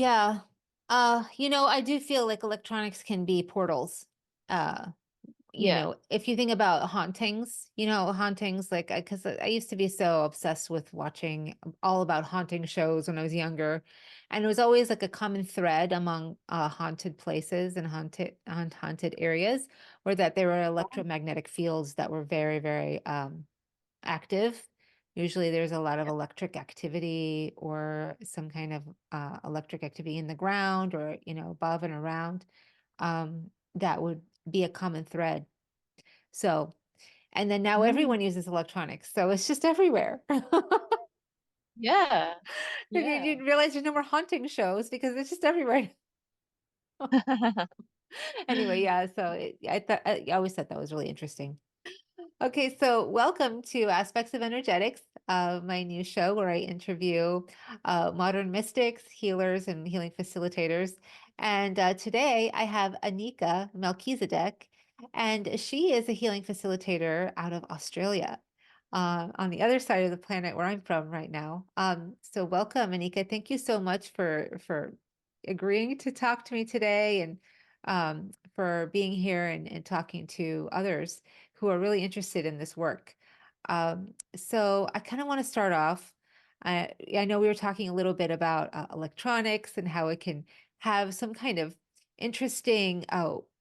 Yeah. I do feel like electronics can be portals. Uh, Yeah. if you think about hauntings, hauntings like because I used to be so obsessed with watching all about haunting shows when I was younger, and it was always like a common thread among haunted places and haunted areas, where that there were electromagnetic fields that were very, very active. Usually there's a lot of Yeah. electric activity or some kind of electric activity in the ground or, above and around. That would be a common thread. So, and then now Mm. everyone uses electronics. So it's just everywhere. Yeah. And you, Yeah. you realize there's no more haunting shows because it's just everywhere. Anyway, yeah. So I always thought that was really interesting. Okay, so welcome to Aspects of Energetics, my new show where I interview modern mystics, healers, and healing facilitators. And today I have Aneeka Melchizedek, and she is a healing facilitator out of Australia, on the other side of the planet where I'm from right now. So welcome, Aneeka. Thank you so much for agreeing to talk to me today and for being here and talking to others who are really interested in this work. So I kind of want to start off. I know we were talking a little bit about electronics and how it can have some kind of interesting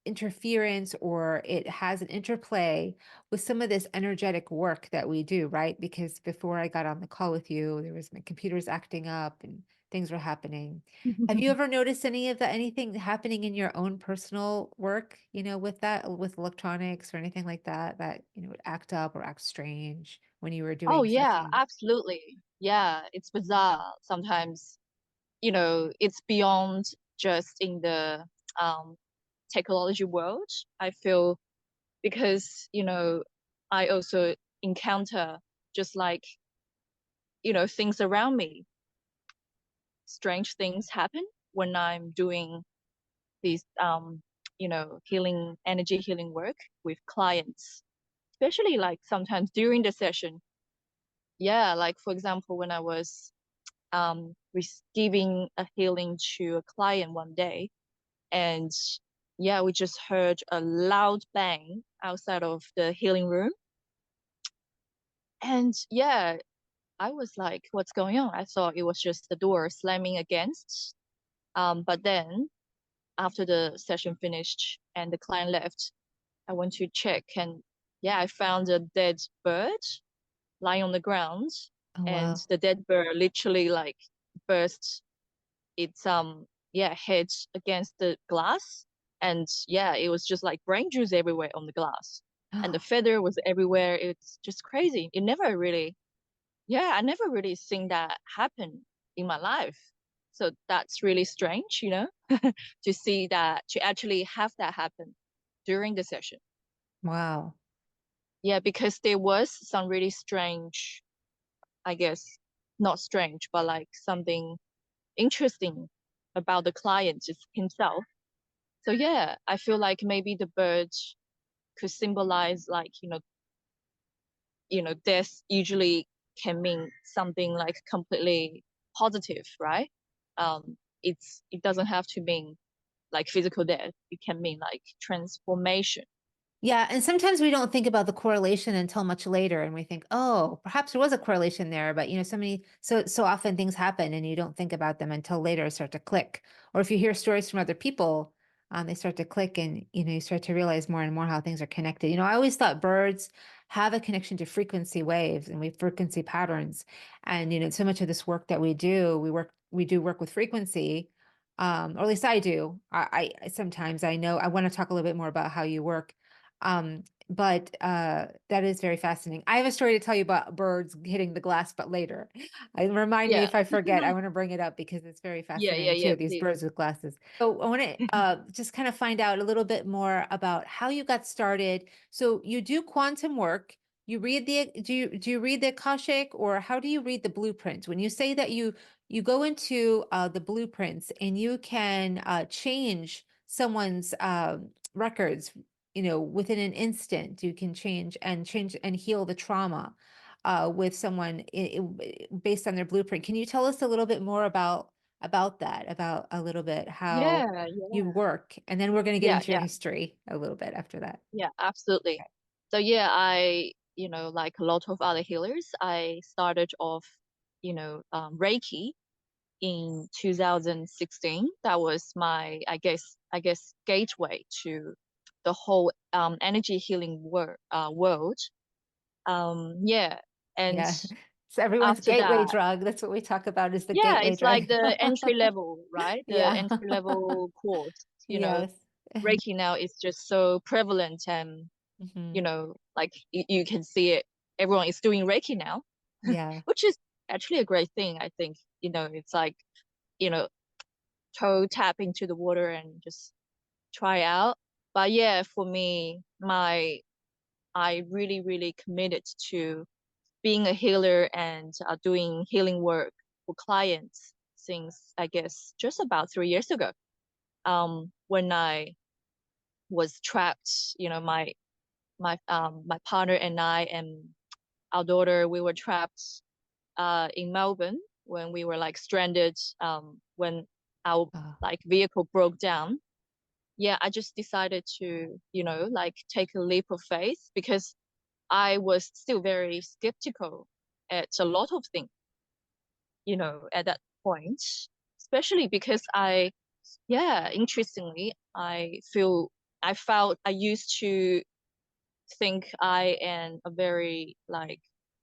interference, or it has an interplay with some of this energetic work that we do, right? Because before I got on the call with you, there was my computer's acting up and things were happening. Have you ever noticed anything happening in your own personal work, with that, with electronics or anything like that, would act up or act strange when you were Oh doing yeah, sessions? absolutely. Yeah, it's bizarre. Sometimes, it's beyond just in the um technology world. I feel because, I also encounter just like, things around me. Strange things happen when I'm doing these energy healing work with clients, especially like sometimes during the session. Yeah, like for example, when I was giving a healing to a client one day, and yeah, we just heard a loud bang outside of the healing room. And yeah, I was like, what's going on? I thought it was just the door slamming against. But then after the session finished and the client left, I went to check, and yeah, I found a dead bird lying on the ground, Oh, and wow. the dead bird literally like burst its yeah, head against the glass, and yeah, it was just like brain juice everywhere on the glass, and the feather was everywhere. It's just crazy. It never really, yeah, I never really seen that happen in my life. So that's really strange, to see that, to actually have that happen during the session. Wow. Yeah, because there was some really strange, I guess, not strange, but like something interesting about the client himself. So yeah, I feel like maybe the bird could symbolize like, death usually can mean something like completely positive, right? It doesn't have to mean like physical death. It can mean like transformation. Yeah, and sometimes we don't think about the correlation until much later, and we think, oh, perhaps there was a correlation there, but so often things happen and you don't think about them until later start to click. Or if you hear stories from other people, they start to click, and you start to realize more and more how things are connected. I always thought birds have a connection to frequency waves and we frequency patterns. And so much of this work that we do work with frequency. Or at least I do. I sometimes I know I want to talk a little bit more about how you work, but that is very fascinating. I have a story to tell you about birds hitting the glass, but later. Remind me Yeah. if I forget. I want to bring it up because it's very Yeah, yeah, fascinating yeah, too, these please. birds with glasses. So I want to just kind of find out a little bit more about how you got started. So you do quantum work. You read the do you read the Akashic, or how do you read the blueprints? When you say that you go into the blueprints and you can change someone's records, within an instant. You can change and heal the trauma with someone based on their blueprint. Can you tell us a little bit more about about that, about a little bit how Yeah, you yeah, work, and then we're going to get yeah, into your yeah, history a little bit after that. yeah, absolutely. So yeah, like a lot of other healers, I started off, Reiki in 2016. That was my, I guess, gateway to the whole energy healing world. Yeah, and Yeah. It's everyone's after gateway that, drug. That's what we talk about is the yeah, gateway it's drug. like the entry level, right? The Yeah. entry level course. Yes. Reiki now is just so prevalent, and Hmm. like you can see it. Everyone is doing Reiki now, Yeah. which is actually a great thing. I think, it's like, you know, toe tap into the water and just try out. But yeah, for me, I really, really committed to being a healer and doing healing work for clients since, I guess, just about 3 years ago. When I was trapped, my partner and I and our daughter, we were trapped in Melbourne when we were like stranded, when our Oh, like vehicle broke down. Yeah, I just decided to, like take a leap of faith because I was still very skeptical at a lot of things, at that point, especially because interestingly, I felt I used to think I am a very, like,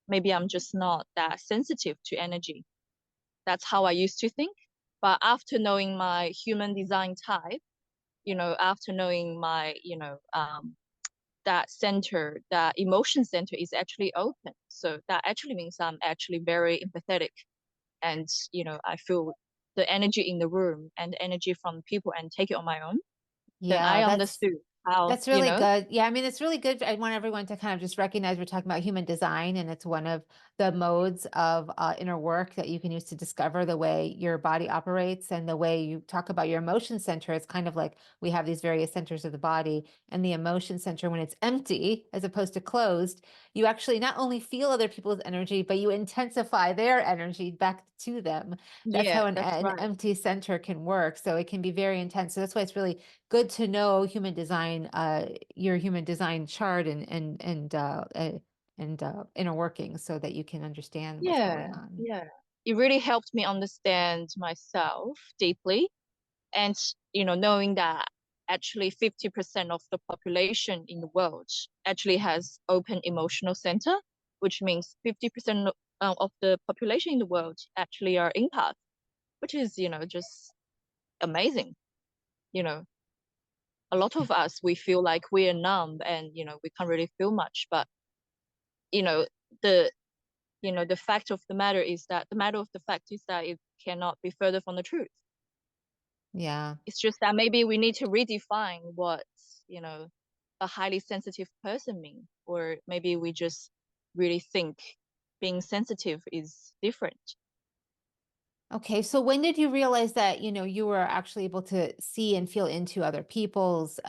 maybe I'm just not that sensitive to energy. That's how I used to think. But after knowing my human design type, after knowing my, that center, that emotion center is actually open. So that actually means I'm actually very empathetic. And, I feel the energy in the room and the energy from people and take it on my own. Then yeah, I that's understood how, That's really good. Yeah, I mean, it's really good. I want everyone to kind of just recognize we're talking about human design, and it's one of the modes of inner work that you can use to discover the way your body operates and the way you talk about your emotion center. It's kind of like we have these various centers of the body, and the emotion center, when it's empty as opposed to closed, you actually not only feel other people's energy, but you intensify their energy back to them. That's yeah, how that's an right. empty center can work. So it can be very intense. So that's why it's really good to know human design, your human design chart and inner workings so that you can understand what's Yeah, going on. yeah. It really helped me understand myself deeply. And, knowing that actually 50% of the population in the world actually has open emotional center, which means 50% of the population in the world actually are empath, which is, just amazing. You know, a lot of us, we feel like we are numb and, we can't really feel much. But, you know, the, the matter of the fact is that it cannot be further from the truth. Yeah. It's just that maybe we need to redefine what, a highly sensitive person means, or maybe we just really think being sensitive is different. Okay. So when did you realize that, you were actually able to see and feel into other people's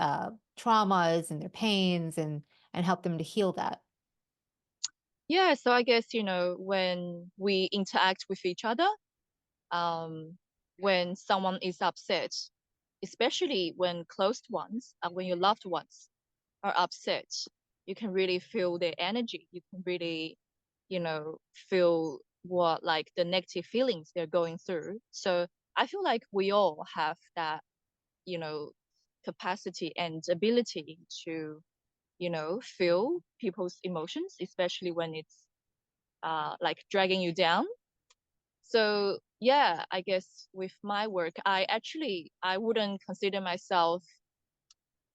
traumas and their pains and help them to heal that? Yeah, so I guess, when we interact with each other, um, when someone is upset, especially when close ones, when your loved ones are upset, you can really feel their energy. You can really, feel what, like, the negative feelings they're going through. So I feel like we all have that, you know, capacity and ability to, feel people's emotions, especially when it's like dragging you down. So yeah, I guess with my work, I wouldn't consider myself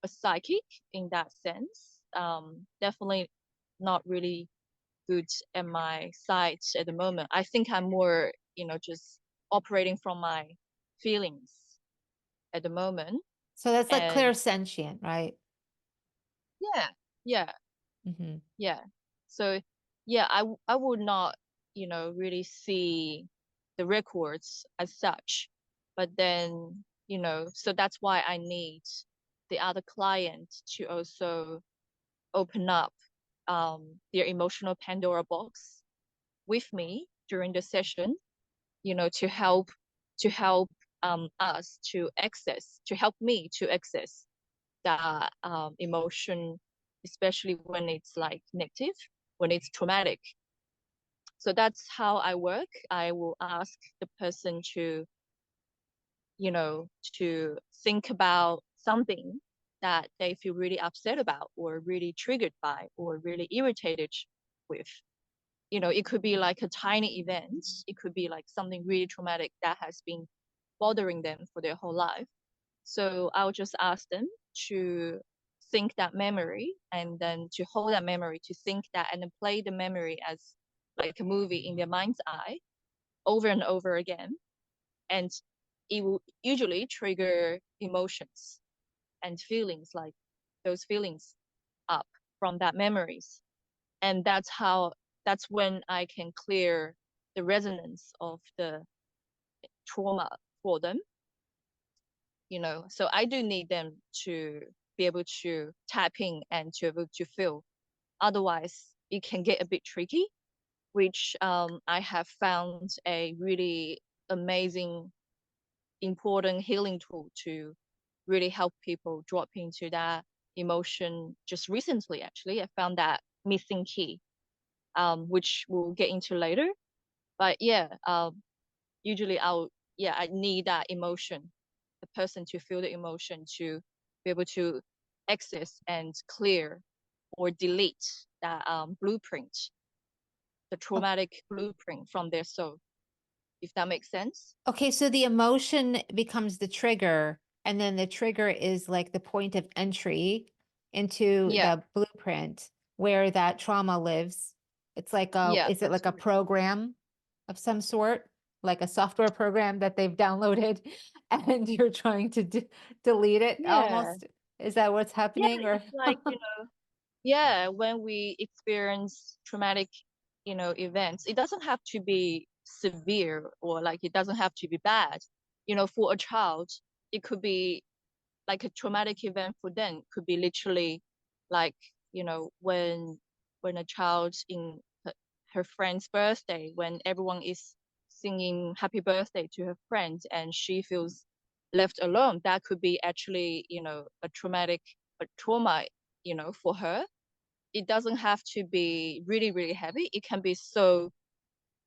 a psychic in that sense. Definitely not really good at my side at the moment. I think I'm more, just operating from my feelings at the moment. So that's like And clairsentient, right? yeah, yeah, Hmm. yeah. So yeah, I would not, really see the records as such. But then, so that's why I need the other client to also open up their emotional Pandora box with me during the session, to help. to help us to help me to access that emotion, especially when it's like negative, when it's traumatic. So that's how I work. I will ask the person to, to think about something that they feel really upset about or really triggered by or really irritated with. It could be like a tiny event. It could be like something really traumatic that has been bothering them for their whole life. So I'll just ask them to think that memory and then to hold that memory, to think that and then play the memory as like a movie in their mind's eye over and over again. And it will usually trigger emotions and feelings, like those feelings up from that memories. And that's when I can clear the resonance of the trauma for them. So I do need them to be able to tap in and to be able to feel. Otherwise, it can get a bit tricky, which I have found a really amazing, important healing tool to really help people drop into that emotion. Just recently, actually, I found that missing key, which we'll get into later. But yeah, usually I need that emotion, the person to feel the emotion to be able to access and clear or delete that blueprint, the traumatic blueprint from their soul, if that makes sense. Okay, so the emotion becomes the trigger, and then the trigger is like the point of entry into Yeah, the blueprint where that trauma lives. It's like yeah, is it that's like a correct. program of some sort, like a software program that they've downloaded and you're trying to delete it Yeah, almost? Is that what's yeah, happening or? it's like, yeah, when we experience traumatic, events, it doesn't have to be severe or like it doesn't have to be bad. For a child, it could be like a traumatic event for them could be literally like, when a child in her friend's birthday, when everyone is singing happy birthday to her friend and she feels left alone, that could be actually, a trauma, for her. It doesn't have to be really, really heavy. It can be so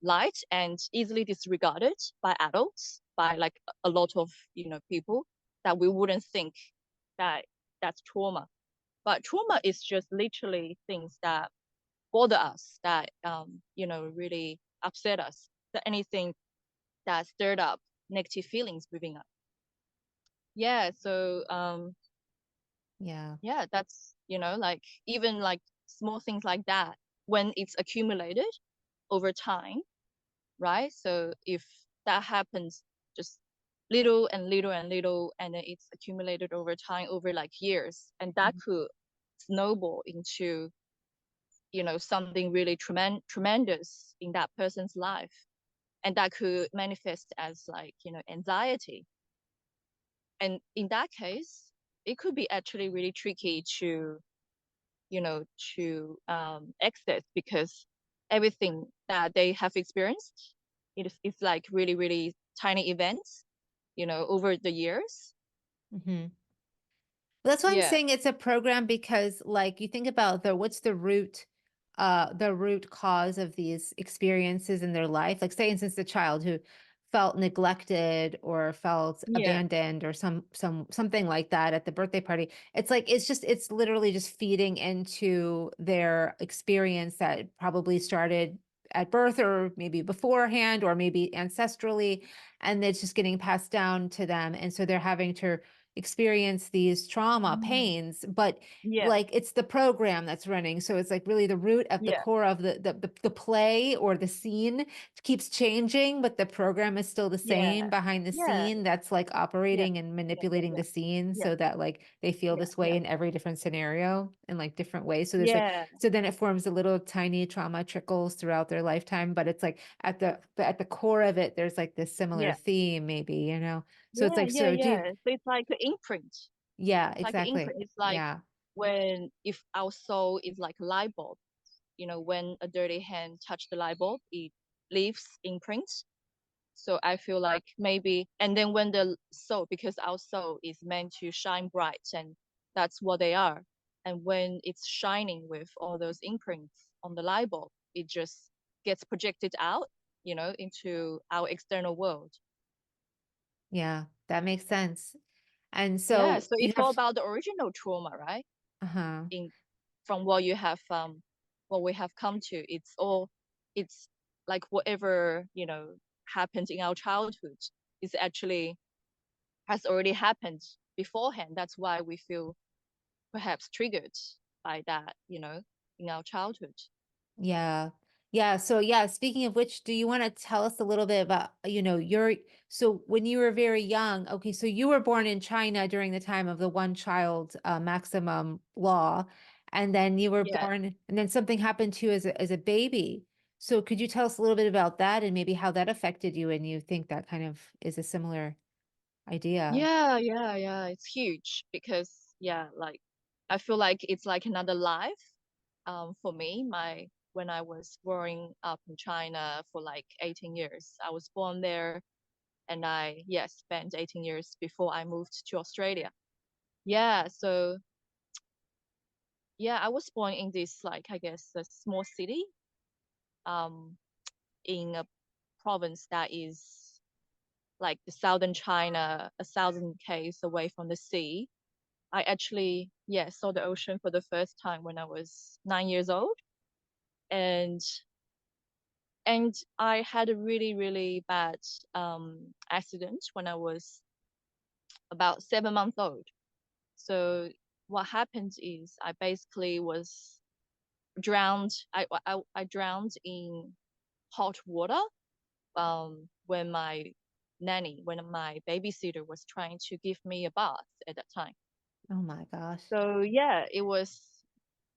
light and easily disregarded by adults, by like a lot of, people that we wouldn't think that that's trauma. But trauma is just literally things that bother us, that, really upset us, that anything that stirred up negative feelings within us. Yeah. So, Yeah. yeah, that's, like even like small things like that, when it's accumulated over time, right? So if that happens just little and little and little, and then it's accumulated over time, over like years, and that Mhm. could snowball into, something really tremendous in that person's life. And that could manifest as like, anxiety. And in that case, it could be actually really tricky to, access, because everything that they have experienced, it's like really, really tiny events, over the years. Mhm. That's why I'm Yeah. saying it's a program because like you think about what's the root cause of these experiences in their life. Like say instance the child who felt neglected or felt Yeah. abandoned or something like that at the birthday party. It's like it's literally just feeding into their experience that probably started at birth or maybe beforehand or maybe ancestrally, and it's just getting passed down to them. And so they're having to experience these trauma Mm. pains, but Yeah. like it's the program that's running. So it's like really the root at the Yeah. core of the play or the scene keeps changing, but the program is still the Yeah. same behind the Yeah. scene that's like Yeah. operating and Yeah. Yeah. manipulating Yeah. the scene Yeah. so that like they feel Yeah. this way Yeah. in every different scenario in like different ways. So there's like Yeah. so then it forms a little tiny trauma trickles throughout their lifetime, but it's like at the core of it, there's like this similar Yeah. theme, maybe. So it's Yeah. like Yeah. so do Yeah. you, So it's like an imprint. yeah, It's like an exactly. imprint. It's like Yeah. when if our soul is like a light bulb, when a dirty hand touch the light bulb, it leaves imprints. So I feel like maybe, and then when the soul, because our soul is meant to shine bright, and that's what they are. And when it's shining with all those imprints on the light bulb, it just gets projected out, into our external world. Yeah, that makes sense. And Yeah, so so you it's all have, about the original trauma, right? uh-huh. In From what you have, what we have come to, it's like whatever, happened in our childhood is actually has already happened beforehand. That's why we feel perhaps triggered by that, in our childhood. Yeah. Yeah. So yeah, speaking of which, do you want to tell us a little bit about, so when you were very young, okay, so you were born in China during the time of the one child maximum law, and then you were Yeah. born, and then something happened to you as a baby. So could you tell us a little bit about that and maybe how that affected you and you think that kind of is a similar idea? Yeah, yeah, yeah. It's huge because yeah, like I feel like it's like another life. For me, my when I was growing up in China for like 18 years, I was born there, and I spent 18 years before I moved to Australia. Yeah, so yeah, I was born in this, like, I guess, a small city, um, in a province that is like the southern China, 1,000 km away from the sea. I actually, saw the ocean for the first time when I was 9 years old, and I had a really really bad accident when I was about 7 months old. So what happened is I basically was drowned. I drowned in hot water, when my babysitter was trying to give me a bath at that time. Oh my gosh. So yeah, it was,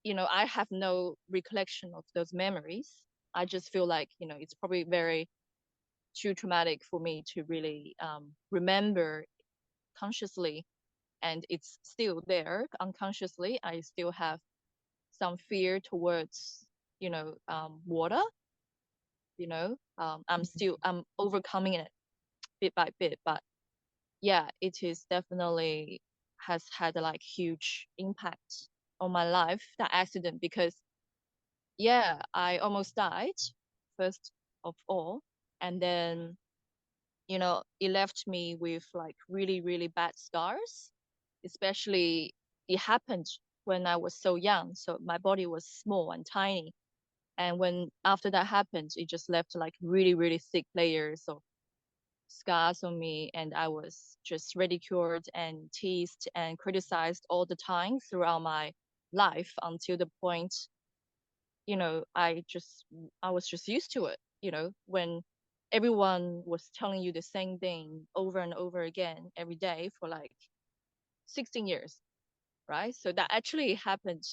I have no recollection of those memories. I just feel like, it's probably very too traumatic for me to really remember consciously. And it's still there unconsciously. I still have some fear towards, water, I'm overcoming it bit by bit. But yeah, it is definitely has had a like huge impact on my life, that accident, because yeah, I almost died first of all. And then, it left me with like really, really bad scars, especially it happened when I was so young. So my body was small and tiny. And when after that happened, it just left like really, really thick layers of scars on me. And I was just ridiculed and teased and criticized all the time throughout my life until the point, you know, I just I was just used to it, when everyone was telling you the same thing over and over again every day for like 16 years, right? So that actually happened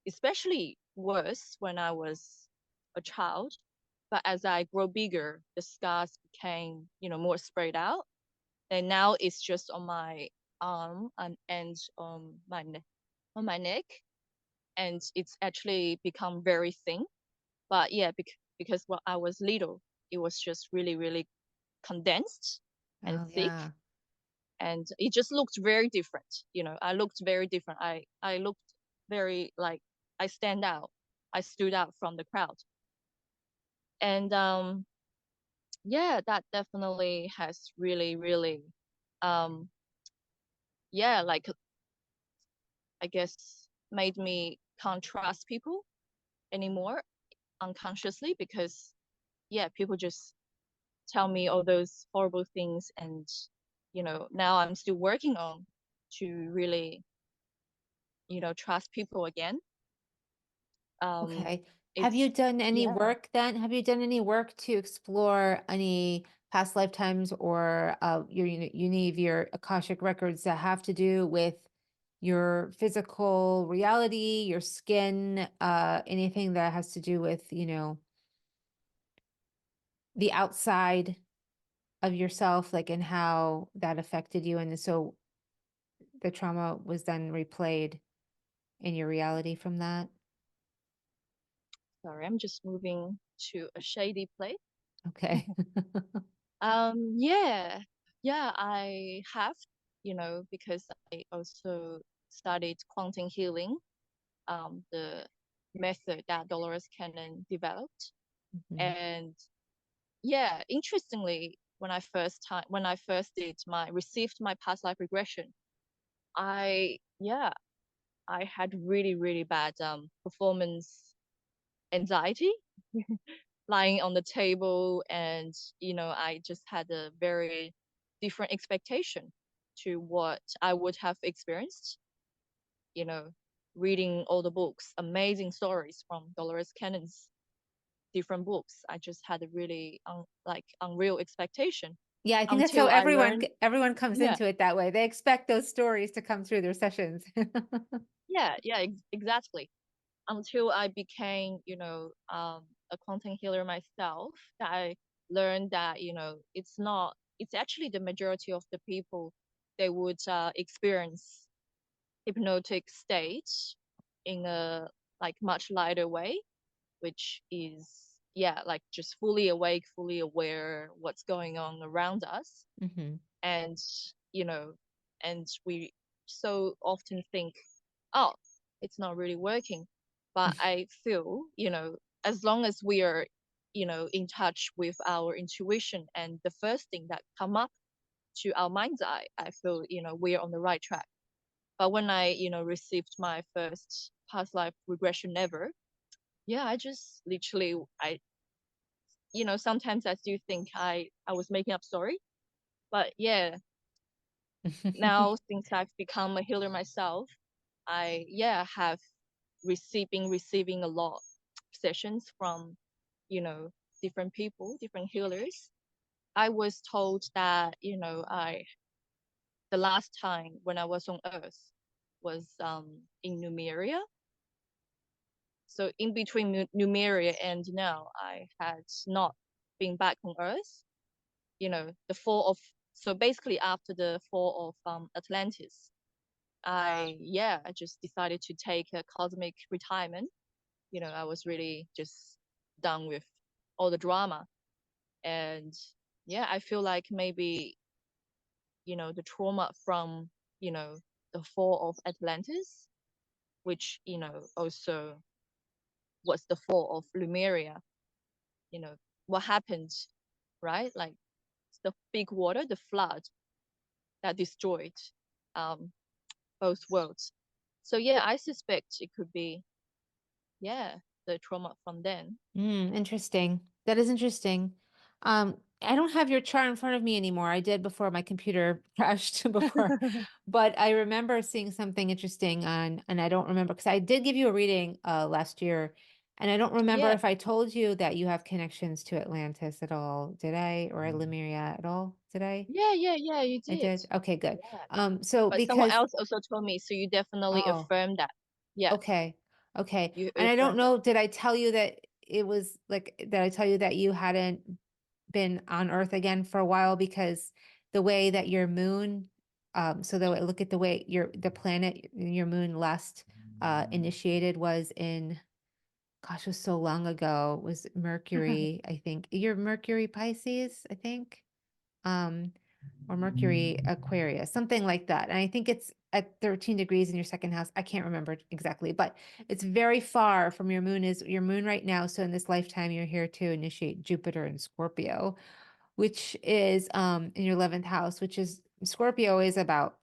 especially worse when I was a child. But as I grow bigger, the scars became, more spread out. And now it's just on my arm and on my neck, and it's actually become very thin. But yeah, because when I was little, it was just really, really condensed and Oh thick, yeah. and it just looked very different. I looked very different. I looked very like I stand out. I stood out from the crowd, and yeah, that definitely has really, really, um, yeah, like I guess made me can't trust people anymore unconsciously, because yeah, people just tell me all those horrible things. And now I'm still working on to really, trust people again. um Okay. Have you it's done any Yeah. work then? Have you done any work to explore any past lifetimes or any of your Akashic records that have to do with your physical reality, your skin, anything that has to do with, the outside of yourself, like and how that affected you, and so the trauma was then replayed in your reality from that? Sorry, I'm just moving to a shady place. Okay. Yeah, yeah, I have, because I also studied quantum healing, the method that Dolores Cannon developed. Mhm. And yeah, interestingly, when I first received my past life regression, yeah, I had really, really bad performance anxiety lying on the table, and I just had a very different expectation to what I would have experienced, you know reading all the books, amazing stories from Dolores Cannon's different books. I just had a really unreal expectation Yeah, I think that's how until I learned. everyone comes Yeah, into it that way. They expect those stories to come through their sessions. yeah, yeah, exactly. Until I became, a quantum healer myself, that I learned that, it's actually the majority of the people, they would experience hypnotic state in a like much lighter way, which is, yeah, like just fully awake, fully aware what's going on around us. Hmm. And, you know, and we so often think, oh, it's not really working. But I feel, as long as we are, in touch with our intuition and the first thing that come up to our mind's eye, I feel, we're on the right track. But when I, received my first past life regression ever, yeah, I just literally, sometimes I do think I was making up story. But yeah, now since I've become a healer myself, I, yeah, have receiving a lot of sessions from, you know, different people, different healers. I was told that, the last time when I was on Earth was in Numeria. So in between Numeria and now, I had not been back on Earth. The fall of, so basically after the fall of Atlantis, I just decided to take a cosmic retirement. I was really just done with all the drama. And yeah, I feel like maybe, the trauma from, you know, the fall of Atlantis, which, also was the fall of Lemuria, you know, what happened, right? Like the big water, the flood that destroyed um, both worlds. So yeah, I suspect it could be, yeah, the trauma from then. Interesting. That is interesting. I don't have your chart in front of me anymore. I did before my computer crashed before, but I remember seeing something interesting on, and I don't remember because I did give you a reading last year, and I don't remember Yeah, if I told you that you have connections to Atlantis at all. Did I? Or Lemuria at all? Did I? yeah, yeah, yeah, you I did. did. Okay, good. Yeah. So But someone because else also told me, so you definitely oh, affirmed that. Yeah, okay. Okay. you And I don't affirmed it. know, did I tell you that it was like, did I tell you that you hadn't been on Earth again for a while because the way that your moon, so that I look at the way the planet, your moon last initiated was in, gosh, it was so long ago, was Mercury, I think. Your Mercury Pisces, I think. Um, or Mercury Aquarius, something like that. And I think it's at 13 degrees in your second house. I can't remember exactly, but it's very far from your moon is your moon right now. So in this lifetime, you're here to initiate Jupiter in Scorpio, which is in your 11th house, which is Scorpio is about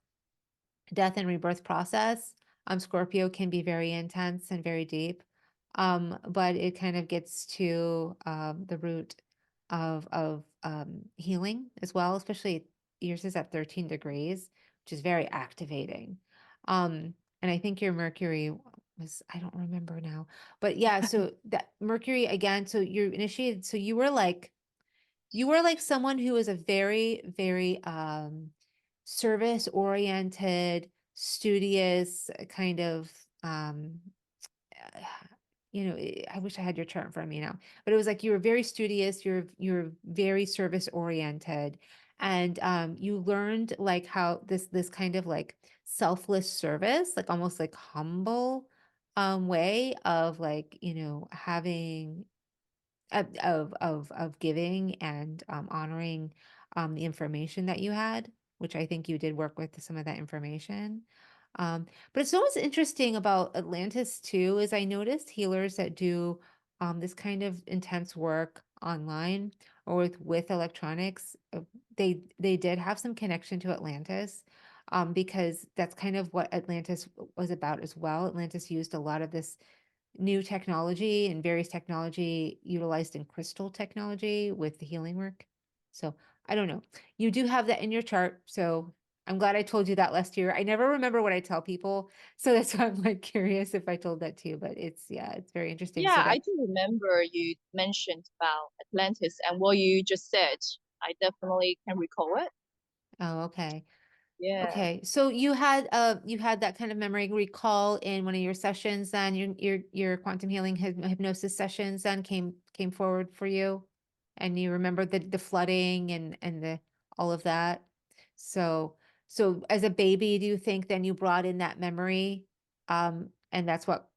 death and rebirth process. Scorpio can be very intense and very deep, but it kind of gets to the root of healing as well, especially yours is at 13 degrees, which is very activating. And I think your Mercury was, I don't remember now, but yeah, so that Mercury again, so you're initiated, so you were like someone who is a very, very service oriented, studious kind of uh, I wish I had your chart in front of me now, but it was like you were very studious, you're very service oriented, and you learned like how this kind of like selfless service, like almost like humble way of like, having of giving and honoring the information that you had, which I think you did work with some of that information. But it's always interesting about Atlantis too, is I noticed healers that do this kind of intense work online or with electronics, they did have some connection to Atlantis, because that's kind of what Atlantis was about as well. Atlantis used a lot of this new technology and various technology utilized in crystal technology with the healing work. So I don't know. You do have that in your chart. So I'm glad I told you that last year. I never remember what I tell people. So that's why I'm like curious if I told that to you, but yeah, it's very interesting. So Yeah, I that, do remember you mentioned about Atlantis and what you just said. I definitely can recall it. oh, okay. Yeah. Okay, so you had that kind of memory recall in one of your sessions, then your quantum healing hypnosis sessions then came forward for you, and you remember the flooding and the all of that. So as a baby, do you think then you brought in that memory, and that's what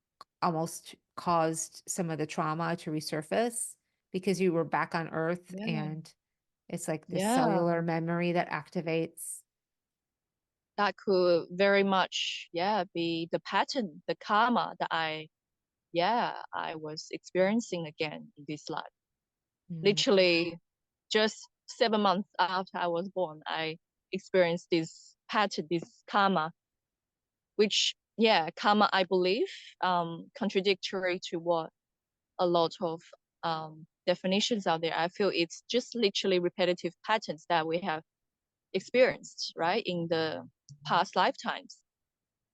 almost caused some of the trauma to resurface because you were back on Earth Yeah. and it's like this Yeah. cellular memory that activates. That could very much, yeah, be the pattern, the karma that I was experiencing again in this life. Mm. Literally just 7 months after I was born, I experienced this pattern, this karma, which, yeah, karma, I believe, contradictory to what a lot of definitions out there. I feel it's just literally repetitive patterns that we have experienced, right, in the past lifetimes.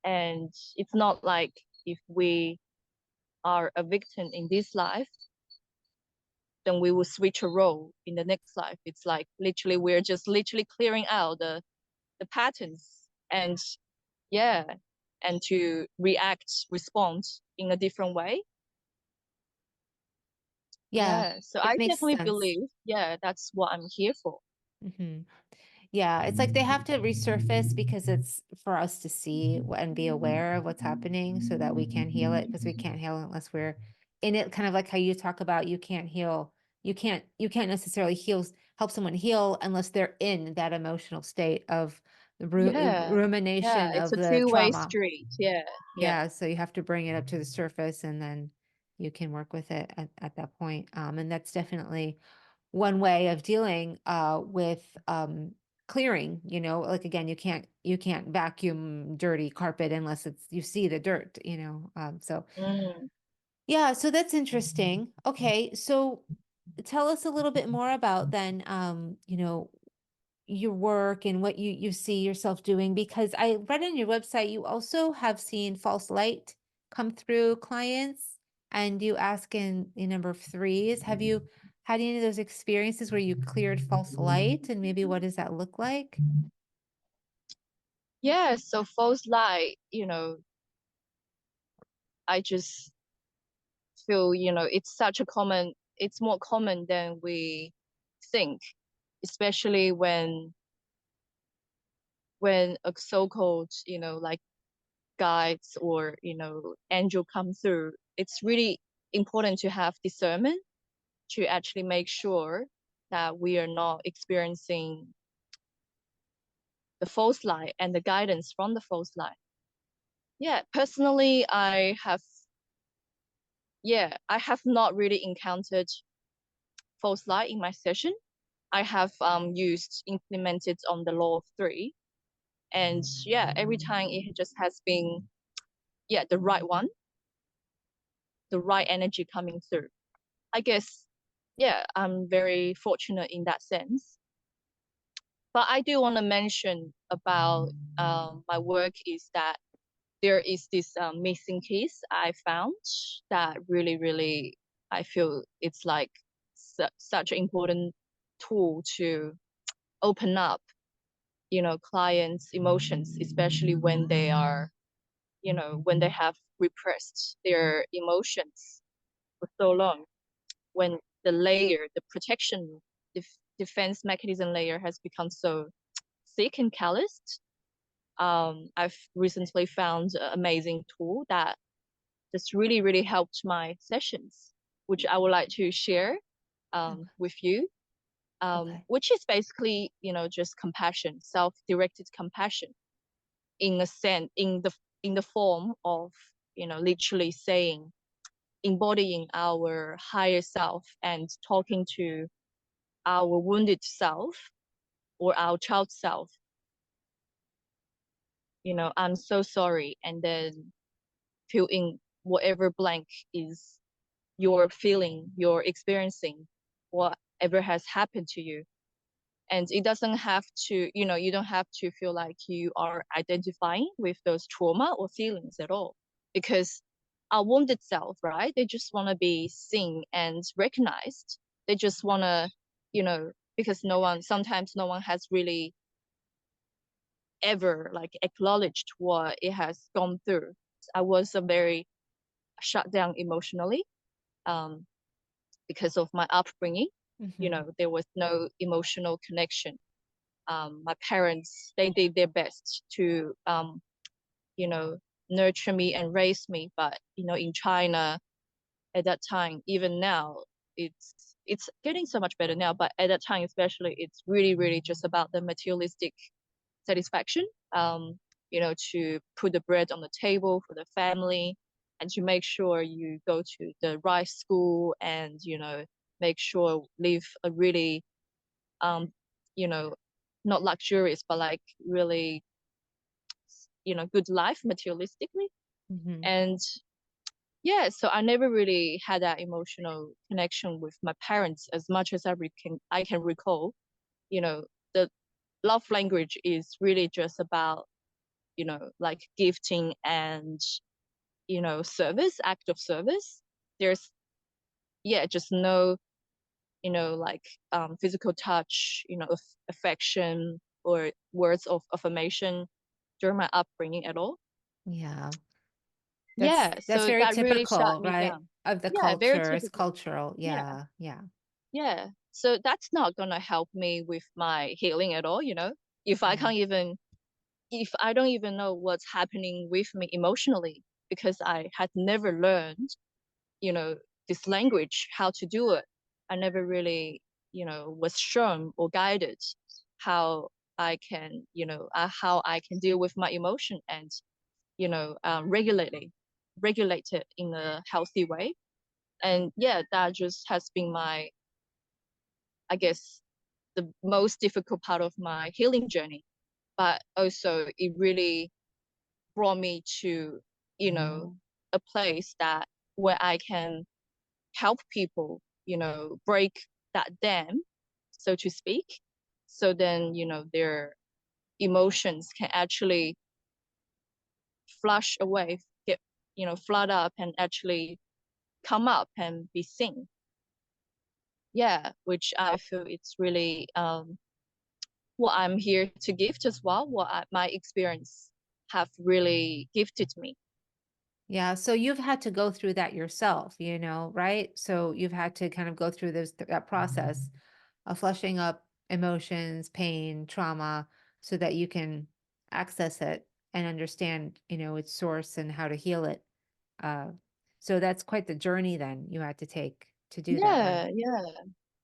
And it's not like if we are a victim in this life, then we will switch a role in the next life. It's like literally we're just literally clearing out the patterns and yeah, and to respond in a different way. Yeah, Yeah. So it I makes definitely sense. believe, yeah, that's what I'm here for. Hmm. Yeah, it's like they have to resurface because it's for us to see and be aware of what's happening so that we can heal it because we can't heal unless we're in it. Kind of like how you talk about you can't heal, you can't necessarily help someone heal unless they're in that emotional state of the Yeah. Yeah. rumination It's of a the two-way trauma. street. Yeah. Yeah. Yeah, so you have to bring it up to the surface and then you can work with it at that point. And that's definitely one way of dealing with clearing, like again, you can't vacuum dirty carpet unless it's you see the dirt, so Mm. yeah, so that's interesting. Okay, so tell us a little bit more about then your work and what you see yourself doing because I read on your website you also have seen false light come through clients and you ask in the number of threes. Have you had any of those experiences where you cleared false light and maybe what does that look like? Yeah. So false light, I just feel, it's such a it's more common than we think, especially when a so-called, like guides or, angel come through. It's really important to have discernment to actually make sure that we are not experiencing the false light and the guidance from the false light. Yeah, personally, I have not really encountered false light in my session. I have implemented on the law of three, and yeah, every time it just has been the right one, the right energy coming through. I guess I'm very fortunate in that sense. But I do want to mention about my work is that there is this missing piece I found that really, really, I feel it's like such an important tool to open up, clients' emotions, especially when they are, when they have repressed their emotions for so long, when the protection defense mechanism layer has become so thick and calloused. I've recently found an amazing tool that just really, really helped my sessions, which I would like to share. with you, Okay. which is basically, just compassion, self-directed compassion, in a sense, in the form of, literally saying, embodying our higher self and talking to our wounded self or our child self, I'm so sorry, and then fill in whatever blank is you're feeling, you're experiencing, whatever has happened to you. And it doesn't have to, you don't have to feel like you are identifying with those trauma or feelings at all. Because our wounded self, right? They just want to be seen and recognized. They just want to, because sometimes no one has really ever like acknowledged what it has gone through. I was a very shut down emotionally, um, because of my upbringing. Hmm. There was no emotional connection. My parents, they did their best to, you know, nurture me and raise me. But, in China at that time, even now, it's getting so much better now. But at that time, especially, it's really, really just about the materialistic satisfaction, to put the bread on the table for the family and to make sure you go to the right school and, make sure live a really, um, you know, not luxurious, but like really, good life materialistically. Hmm. And yeah, so I never really had that emotional connection with my parents as much as I can recall. You know, the love language is really just about, like gifting and, service, act of service. There's, yeah, just no, like, physical touch, affection or words of affirmation during my upbringing at all. Yeah. Yeah, That's so very that really shut typical, me right? down. Of the Yeah, very culture. It's typical. cultural. Yeah, Yeah. Yeah. yeah. So that's not gonna help me with my healing at all, if I Yeah. can't even if I don't even know what's happening with me emotionally because I had never learned, you know, this language, how to do it. I never really, was shown or guided how how I can deal with my emotion and, regulate it in a healthy way. And yeah, that just has been my, I guess, the most difficult part of my healing journey. But also, it really brought me to, a place that where I can help people, break that dam, so to speak. So then, their emotions can actually flush away, get, flood up and actually come up and be seen. Yeah, which I feel it's really, what I'm here to gift as well, my experience have really gifted me. Yeah. So you've had to go through that yourself, right? So you've had to kind of go through that process of flushing up emotions, pain, trauma, so that you can access it and understand, its source and how to heal it. Uh, so that's quite the journey then you had to take to do that, right? Yeah, yeah.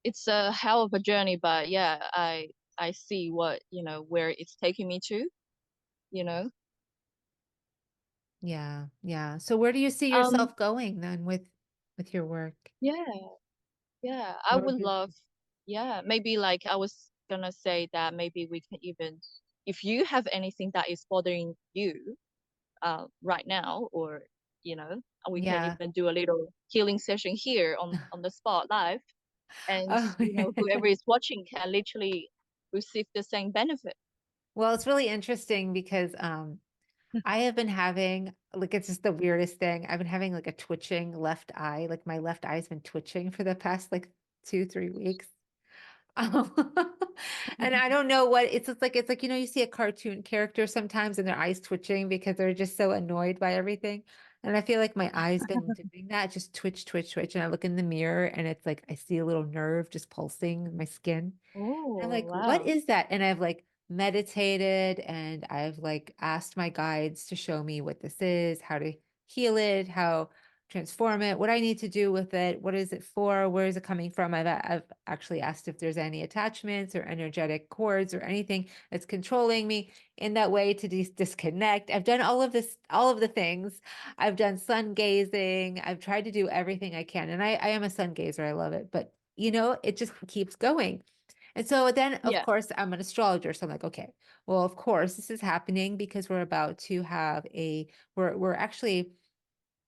It's a hell of a journey, but yeah, I see what, where it's taking me to, you know. Yeah, yeah. So where do you see Um, yourself going then with your work? yeah, yeah. I Where would would you? love, yeah, maybe like I was gonna say that maybe we can even, if you have anything that is bothering you, right now, or, you know, we can Yeah. even do a little healing session here on the spot live, and, Oh, whoever is watching can literally receive the same benefit. well, it's really interesting because I have been having like it's just the weirdest thing. I've been having like a twitching left eye. Like my left eye's been twitching for the past like 2, 3 weeks. Um, and I don't know what it's like, you see a cartoon character sometimes and their eyes twitching because they're just so annoyed by everything. And I feel like my eye's been doing that, just twitch, twitch, twitch. And I look in the mirror and it's like I see a little nerve just pulsing in my skin. I'm Oh, like, what wow. is that? And I've like meditated and I've like asked my guides to show me what this is, how to heal it, how transform it, what I need to do with it, what is it for, where is it coming from. I've actually asked if there's any attachments or energetic cords or anything that's controlling me in that way to disconnect. I've done all of this, all of the things. I've done sun gazing. I've tried to do everything I can. And I am a sun gazer. I love it. But, it just keeps going. And so then, of Yeah. course, I'm an astrologer. So I'm like, okay, well, of course, this is happening because we're about to have we're actually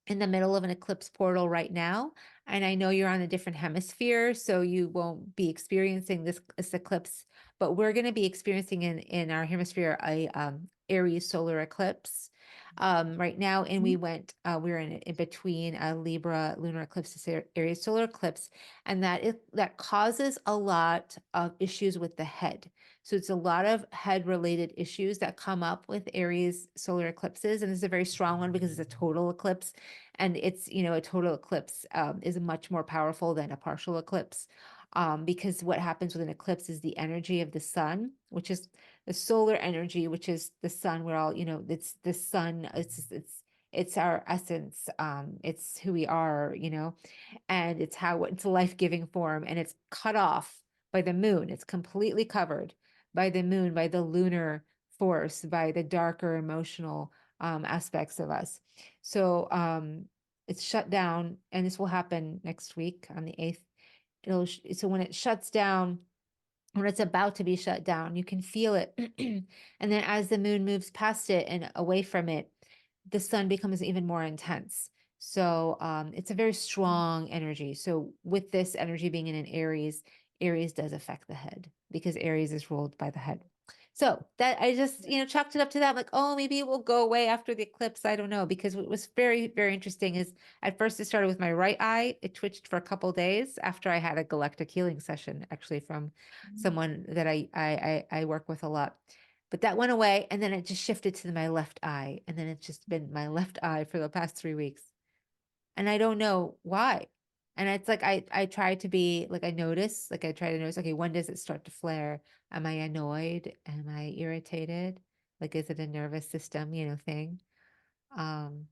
in the middle of an eclipse portal right now. And I know you're on a different hemisphere, so you won't be experiencing this eclipse, but we're going to be experiencing in our hemisphere a Aries solar eclipse right now. And we're in between a Libra lunar eclipse, this Aries solar eclipse, and that causes a lot of issues with the head. So it's a lot of head related issues that come up with Aries solar eclipses. And it's a very strong one because it's a total eclipse. And it's, a total eclipse is much more powerful than a partial eclipse. Because what happens with an eclipse is the energy of the sun, which is the solar energy, which is the sun. We're all, it's the sun. It's our essence. It's who we are, and it's a life-giving form, and it's cut off by the moon. It's completely covered by the moon, by the lunar force, by the darker emotional aspects of us. So it's shut down, and this will happen next week on the 8th. So when it shuts down, when it's about to be shut down, you can feel it. And then as the moon moves past it and away from it, the sun becomes even more intense. So it's a very strong energy. So with this energy being in an Aries, Aries does affect the head because Aries is ruled by the head. So that I just, chalked it up to that. I'm like, oh, maybe it will go away after the eclipse. I don't know. Because what was very, very interesting is at first it started with my right eye. It twitched for a couple of days after I had a galactic healing session, actually from someone that I work with a lot. But that went away, and then it just shifted to my left eye, and then it's just been my left eye for the past 3 weeks, and I don't know why. And it's like I try to be like I try to notice. Okay, when does it start to flare? Am I annoyed? Am I irritated? Like, is it a nervous system, thing? Um,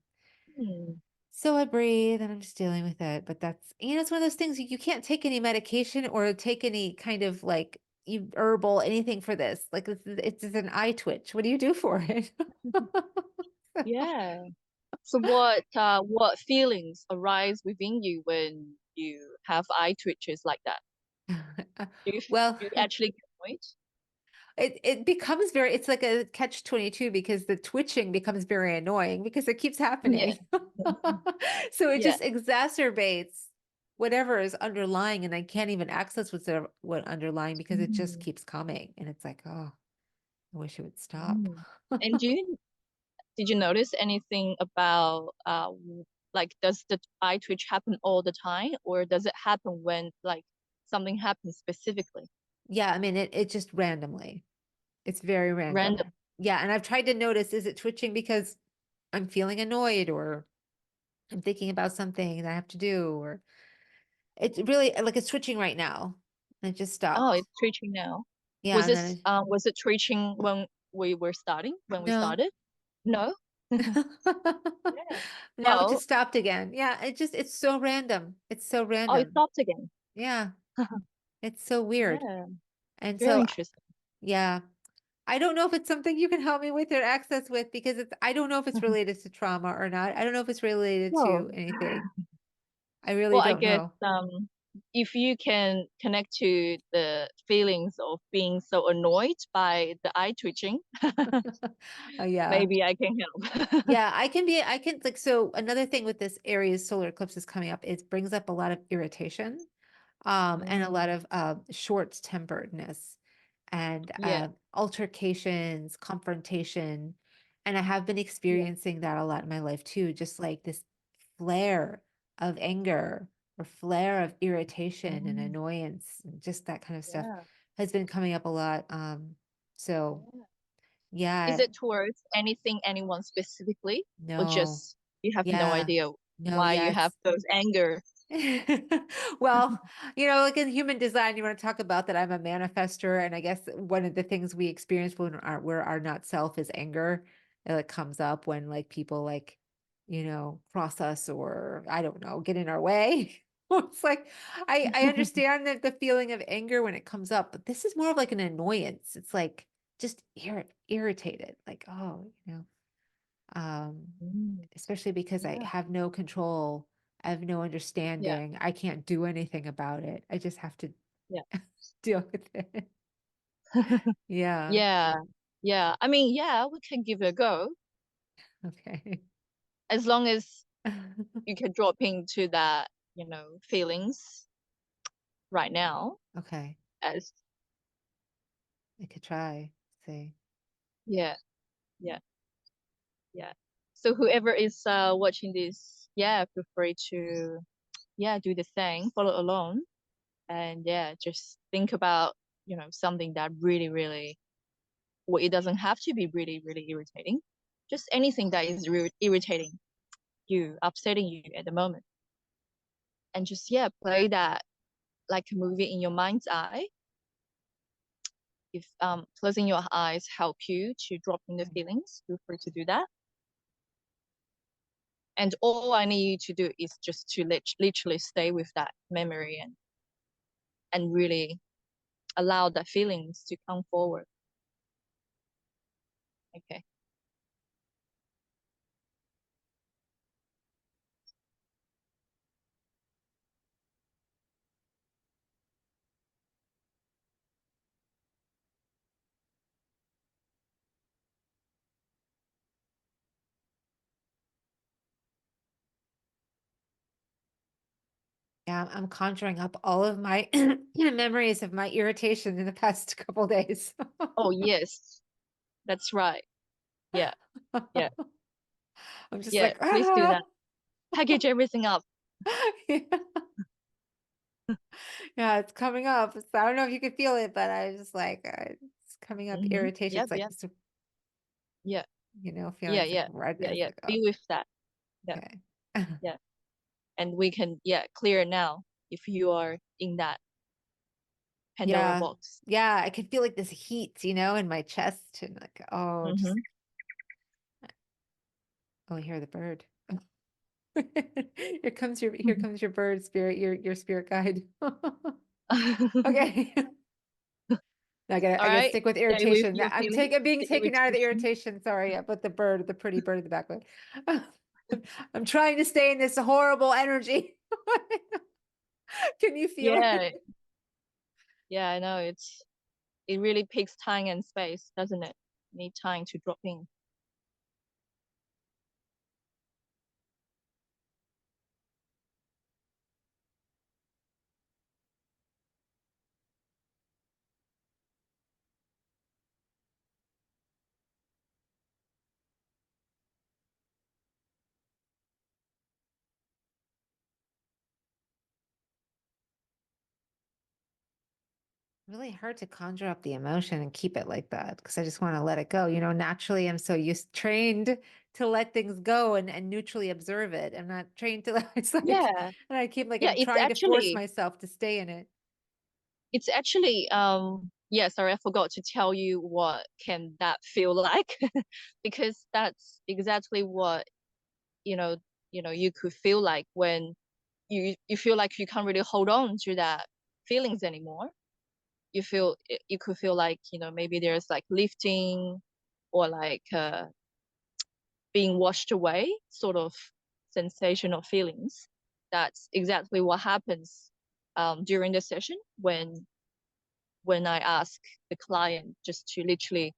Hmm. so I breathe and I'm just dealing with it. But that's, it's one of those things you can't take any medication or take any kind of like herbal, anything for this. Like it's an eye twitch. What do you do for it? Yeah. So what feelings arise within you when you have eye twitches like that? Well, Do you actually get annoyed? it becomes it's like a catch 22 because the twitching becomes very annoying because it keeps Yeah. happening. So it Yeah. just exacerbates whatever is underlying, and I can't even access what underlying because it just Mm. keeps coming. And it's like, oh, I wish it would stop. Mm. And did you notice anything about like does the eye twitch happen all the time or does it happen when like something happens specifically? Yeah, I mean it just randomly. It's very Random. random. Yeah, and I've tried to notice, is it twitching because I'm feeling annoyed or I'm thinking about something that I have to do, or it's really like it's twitching right now. And it just Oh, stopped. it's twitching now. Yeah, and then Was it twitching when we no. started? No? Yeah. Now it Oh, just stopped again. Yeah, it's so random. It's so oh, it random. stopped again. Yeah, it's so weird. Yeah, And very so interesting. yeah, I don't know if it's something you can help me with or access with because I don't know if it's related to trauma or not. I don't know if it's related Well, to anything. I really well, I don't guess know. if you can connect to the feelings of being so annoyed by the eye twitching, Oh yeah. maybe I can help. Yeah, I can like so another thing with this Aries solar eclipse is coming up, it brings up a lot of irritation, and a lot Mm, of short-temperedness and yeah, altercations, confrontation. And I have been yeah. experiencing that a lot in my life too, just like this flare of anger or flare of irritation and Mm, annoyance, and just that kind of stuff yeah, has been coming up a lot. So yeah. Is yeah, it towards anything, anyone specifically, or no, just you have no yeah, idea no, why yeah, you have it's those anger? well, like in human design, you want to talk about that I'm a manifester, and I guess one of the things we experience when we're our not self is anger. It like comes up when like people like, cross us, or I don't know, get in our way. It's like I understand that the feeling of anger when it comes up, but this is more of like an annoyance. It's like just irritated, like, oh, Mm, especially because I yeah, have no control. I have no yeah, understanding. I can't do anything about it. I just have to yeah. deal with it. Yeah. Yeah, yeah. I mean, yeah, we can give it a go Okay. as long as you can drop into that, feelings right now. Okay. As I could try. See. yeah, yeah, yeah. So whoever is watching this, yeah, feel free to do the thing, follow along, and yeah, just think about something that really, really, well, it doesn't have to be really, really irritating. Just anything that is irritating you, upsetting you at the moment, and just play that like a movie in your mind's eye. If closing your eyes help you to drop in the Okay. feelings, feel free to do that. And all I need you to do is just to literally stay with that memory and really allow the feelings to come forward. Okay. Yeah, I'm conjuring up all of my memories of my irritation in the past couple days. Oh yes, that's right. Yeah, yeah, I'm just yeah. like, Please do ah. that. Package everything up. Yeah. Yeah, it's coming up. So I don't know if you could feel it, but I was just like, it's coming up irritation. Yep, It's like, yeah, yeah, yeah, feelings like yeah, yeah, redness, yeah. like, oh, Be with that. Yeah, okay. yeah. And we can clear it now if you are in that Pandora Yeah. box. Yeah. I could feel like this heat, in my chest, and like, oh, just, Mm-hmm. oh, I hear the bird. Here comes your bird spirit, your spirit guide. Okay. All I gotta right. stick with Stay with irritation. your feelings, I'm being the taken out of the irritation. irritation. Sorry, but the pretty bird in the background. I'm trying to stay in this horrible energy. Can you feel Yeah, it? yeah, I know. It really takes time and space, doesn't it? Need time to drop in. Really hard to conjure up the emotion and keep it like that because I just want to let it go. Naturally, I'm so trained to let things go and neutrally observe it. I'm not trained to, it's like, Yeah, and I keep like, yeah. I'm trying to force myself to stay in it. It's actually yeah. Sorry, I forgot to tell you what can that feel like, because that's exactly what you know you could feel like when you feel like you can't really hold on to that feelings anymore. You could feel like maybe there's like lifting or like being washed away sort of sensation or feelings. That's exactly what happens during the session when I ask the client just to literally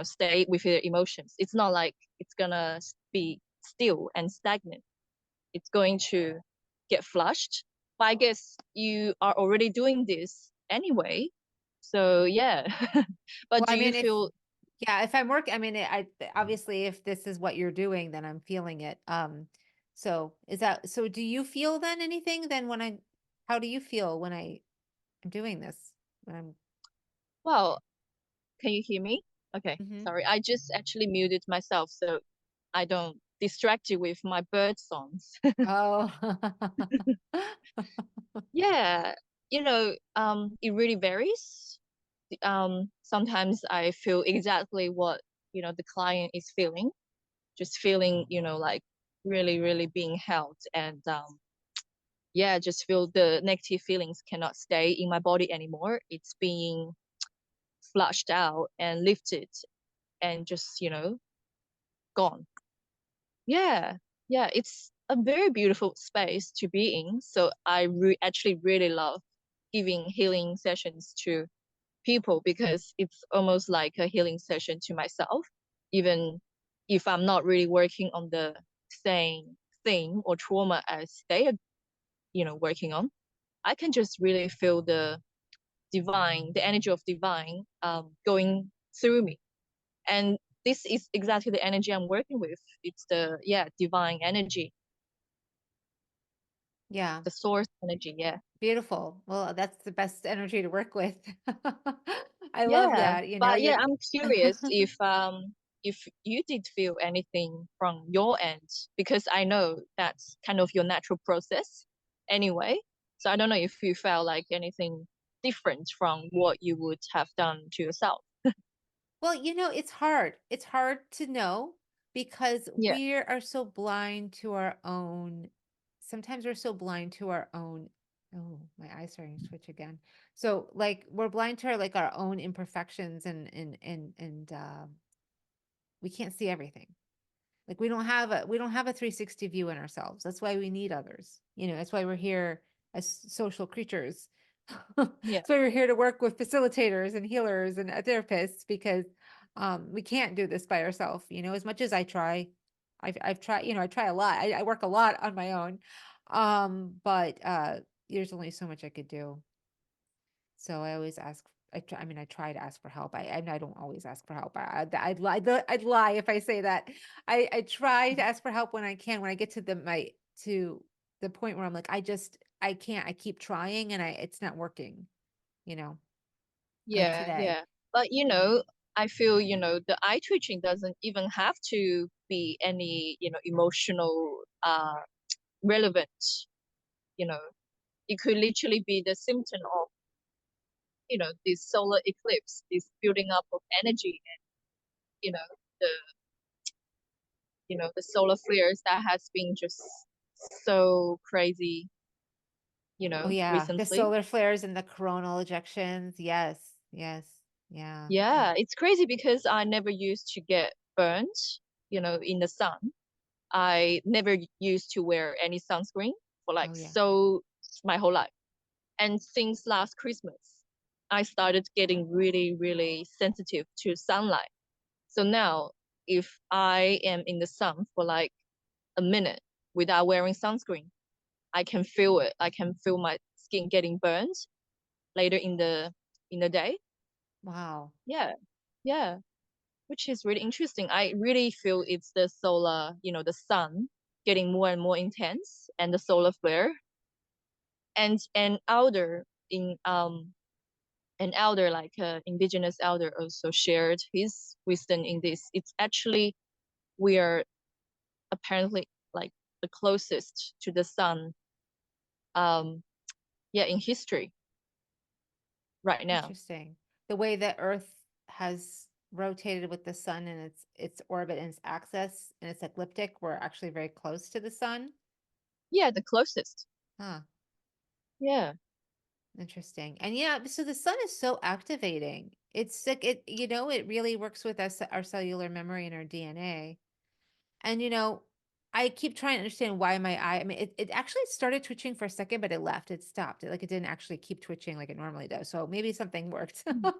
stay with their emotions. It's not like it's gonna be still and stagnant. It's going to get flushed. But I guess you are already doing this anyway. So yeah. But Well, do I you mean, feel if I'm working, I mean, obviously, if this is what you're doing, then I'm feeling it. So do you feel then anything then how do you feel when I'm doing this? When I'm, well, can you hear me? Okay, Mhm. sorry. I just actually muted myself so I don't distract you with my bird songs. Oh, Yeah, it really varies. Sometimes I feel exactly what, the client is feeling, just feeling, like really, really being held. And yeah, just feel the negative feelings cannot stay in my body anymore. It's being flushed out and lifted and just, gone. Yeah, yeah, it's a very beautiful space to be in. So I actually really love giving healing sessions to people because it's almost like a healing session to myself, even if I'm not really working on the same thing or trauma as they are, working on. I can just really feel the energy of divine going through me. And this is exactly the energy I'm working with. It's the, yeah, divine energy, Yeah. the source energy. Yeah. Beautiful. Well, that's the best energy to work with. I love Yeah. that. But You're yeah, I'm curious if you did feel anything from your end, because I know that's kind of your natural process anyway. So I don't know if you felt like anything different from what you would have done to yourself. well, it's hard. It's hard to know because Yeah. we are so blind to our own. Sometimes we're so blind to our own. Oh, my eyes starting to switch again. So, like, we're blind to our own imperfections, and we can't see everything. Like, we don't have a 360 view in ourselves. That's why we need others. That's why we're here as social creatures. Yeah. That's why we're here to work with facilitators and healers and therapists, because we can't do this by ourselves. As much as I try, I've tried. I try a lot. I work a lot on my own, but there's only so much I could do. So I always ask. I try to ask for help. I don't always ask for help. I'd lie if I say that. I try to ask for help when I can. When I get to the point where I'm like, I can't. I keep trying, and it's not working. You know, like Yeah, today. yeah. But I feel, the eye twitching doesn't even have to be any, emotional relevant, you know. It could literally be the symptom of, this solar eclipse, this building up of energy and, the the solar flares that has been just so crazy, Oh yeah, the recently. solar flares and the coronal ejections. Yes, yes, yeah. Yeah, it's crazy because I never used to get burnt, in the sun. I never used to wear any sunscreen for like Oh yeah. so my whole life. And since last Christmas, I started getting really, really sensitive to sunlight. So now, if I am in the sun for like a minute without wearing sunscreen, I can feel it. I can feel my skin getting burned later in the day. Wow. Yeah, yeah, which is really interesting. I really feel it's the solar, the sun getting more and more intense, and the solar flare. And an elder, like indigenous elder, also shared his wisdom in this. It's actually we are apparently like the closest to the sun, um yeah, in history right now. Interesting. The way that Earth has rotated with the sun and its orbit and its axis and its ecliptic, we're actually very close to the sun. Yeah, the closest. Huh. Yeah. Interesting. And yeah, so the sun is so activating. It's like it really works with us, our cellular memory and our DNA. And I keep trying to understand why my eye, I mean, it actually started twitching for a second, but it left. It stopped. It didn't actually keep twitching like it normally does. So maybe something worked. Mm.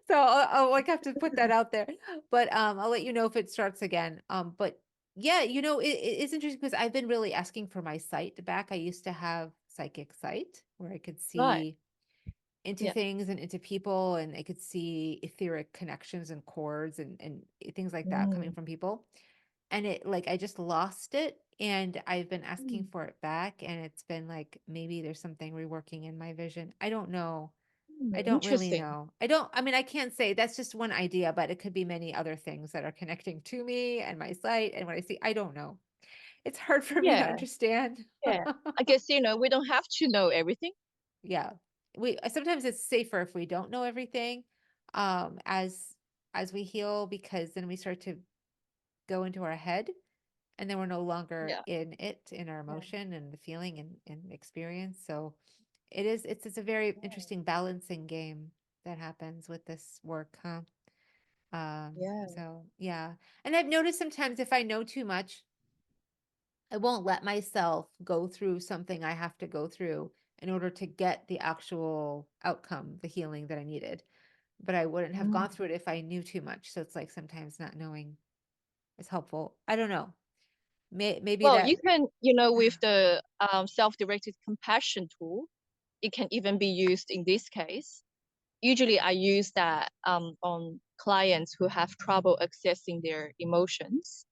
So I'll like have to put that out there. But I'll let you know if it starts again. But yeah, it's interesting because I've been really asking for my sight back. I used to have psychic sight where I could Right. see into Yeah. things and into people, and I could see etheric connections and chords and things like that coming Mm. from people. And it, like, I just lost it, and I've been asking Mm. for it back, and it's been like maybe there's something reworking in my vision. I don't know. I don't really Interesting. know. I mean, I can't say, that's just one idea, but it could be many other things that are connecting to me and my sight and what I see. I don't know. It's hard for me to Yeah. understand. Yeah. I guess, we don't have to know everything. Yeah. We sometimes it's safer if we don't know everything, as we heal, because then we start to go into our head, and then we're no longer Yeah. in it, in our Yeah. emotion and the feeling and experience. So it's a very Yeah. interesting balancing game that happens with this work, huh? Yeah. So yeah. And I've noticed sometimes if I know too much, I won't let myself go through something I have to go through in order to get the actual outcome, the healing that I needed. But I wouldn't have Mm. gone through it if I knew too much. So it's like sometimes not knowing is helpful. I don't know. Maybe Well, you that. can, with the self-directed compassion tool, it can even be used in this case. Usually, I use that on clients who have trouble accessing their emotions.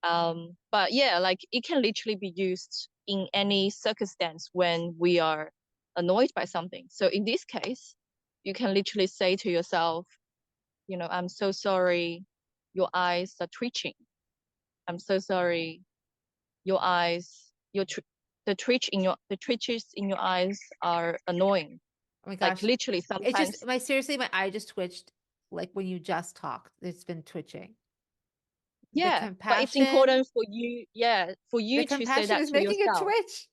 But yeah, like it can literally be used in any circumstance when we are annoyed by something. So in this case, you can literally say to yourself, I'm so sorry, your eyes are twitching. I'm so sorry, your eyes, the twitches in your eyes are annoying. Oh my Like gosh. literally It's just sometimes, my seriously, my eye just twitched like when you just talked. It's been twitching. The yeah. But it's compassion, important for you, yeah, for the you to say compassion that is to making it yourself. twitch.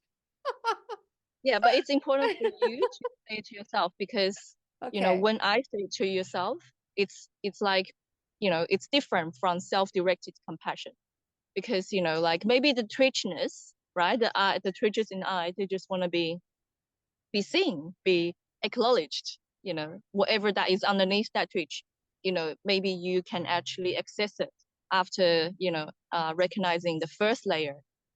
Yeah, but it's important for you to say to yourself because, Okay. when I say it to yourself, it's like, it's different from self-directed compassion because, like maybe the twitchiness, right? The twitches in the eye, they just want to be seen, be acknowledged, whatever that is underneath that twitch, maybe you can actually access it after, recognizing the first layer,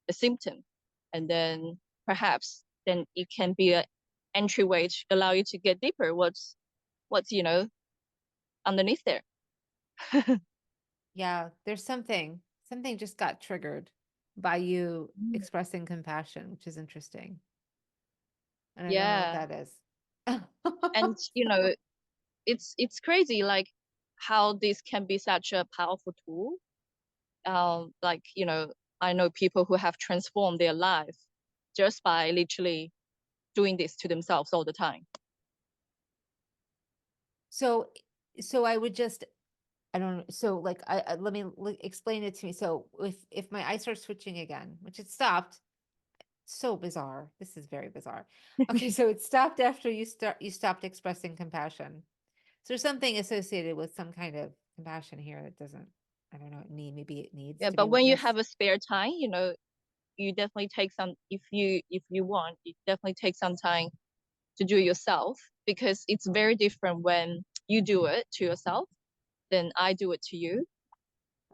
the symptom, and then perhaps then it can be an entryway to allow you to get deeper what's underneath there. Yeah, there's something just got triggered by you Mm. expressing compassion, which is interesting. And I don't know what Yeah. that is. And it's crazy like how this can be such a powerful tool. Like, I know people who have transformed their life just by literally doing this to themselves all the time. So I would just I don't know. So like let me explain it to me. So if my eye starts twitching again, which it stopped, so bizarre. This is very bizarre. Okay, so it stopped after you stopped expressing compassion. So there's something associated with some kind of compassion here that doesn't, I don't know, maybe it needs Yeah, to be but when you have witnessed. a spare time, you definitely take some, if you want, you definitely take some time to do yourself because it's very different when you do it to yourself than I do it to you.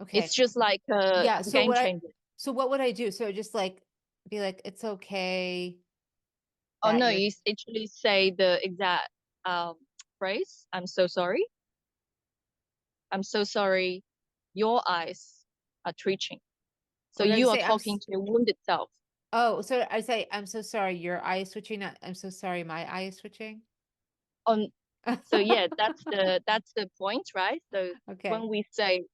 Okay. It's just like a Yeah, game changer. so what would I do? So just like be like, it's okay Oh that no, you're you actually say the exact um, phrase. I'm so sorry. Your eyes are twitching. So or do I you just are say talking to your wounded self. oh, so I say, I'm so sorry, your eye is switching, not I'm so sorry, my eye is switching. On so yeah, that's the point, right? So Okay. when we say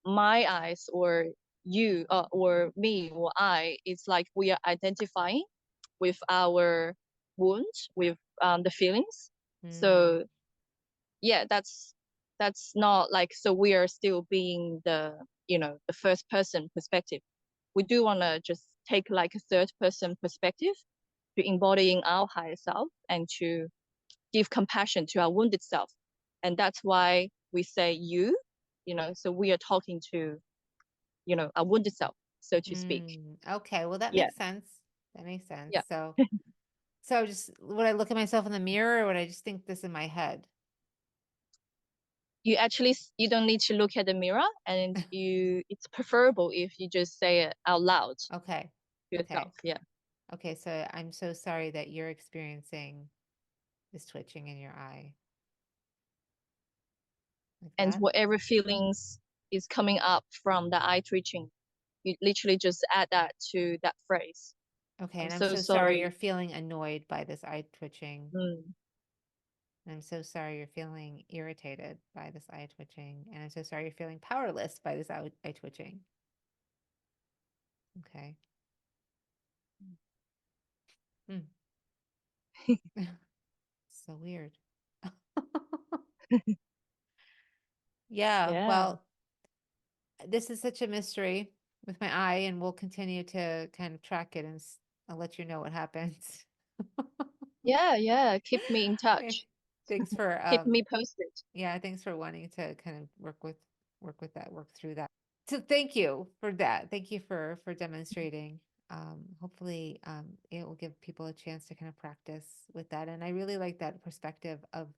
my eyes or you or me or I, it's like we are identifying with our wound, with the feelings. Hmm. So yeah, that's not like so we are still being the first person perspective. We do want to just take like a third person perspective to embodying our higher self and to give compassion to our wounded self. And that's why we say so we are talking to, our wounded self, so to speak. Okay, well that Yeah. makes sense. That makes sense. Yeah. So just would I look at myself in the mirror or would I just think this in my head? You don't need to look at the mirror and it's preferable if you just say it out loud to Okay. yourself. Okay. Yeah. Okay, so I'm so sorry that you're experiencing this twitching in your eye. Like And that? whatever feelings is coming up from the eye twitching, you literally just add that to that phrase. Okay, I'm and I'm so so sorry you're sorry. feeling annoyed by this eye twitching. Mm. And I'm so sorry you're feeling irritated by this eye twitching. And I'm so sorry you're feeling powerless by this eye twitching. Okay. Hmm. So weird. Yeah, Yeah. well, this is such a mystery. with my eye, and we'll continue to kind of track it, and I'll let you know what happens. Yeah, yeah. Keep me in Okay. touch. Thanks for Keep me posted. yeah, thanks for wanting to kind of work through that. So thank you for that. Thank you for demonstrating. Hopefully, it will give people a chance to kind of practice with that. And I really like that perspective of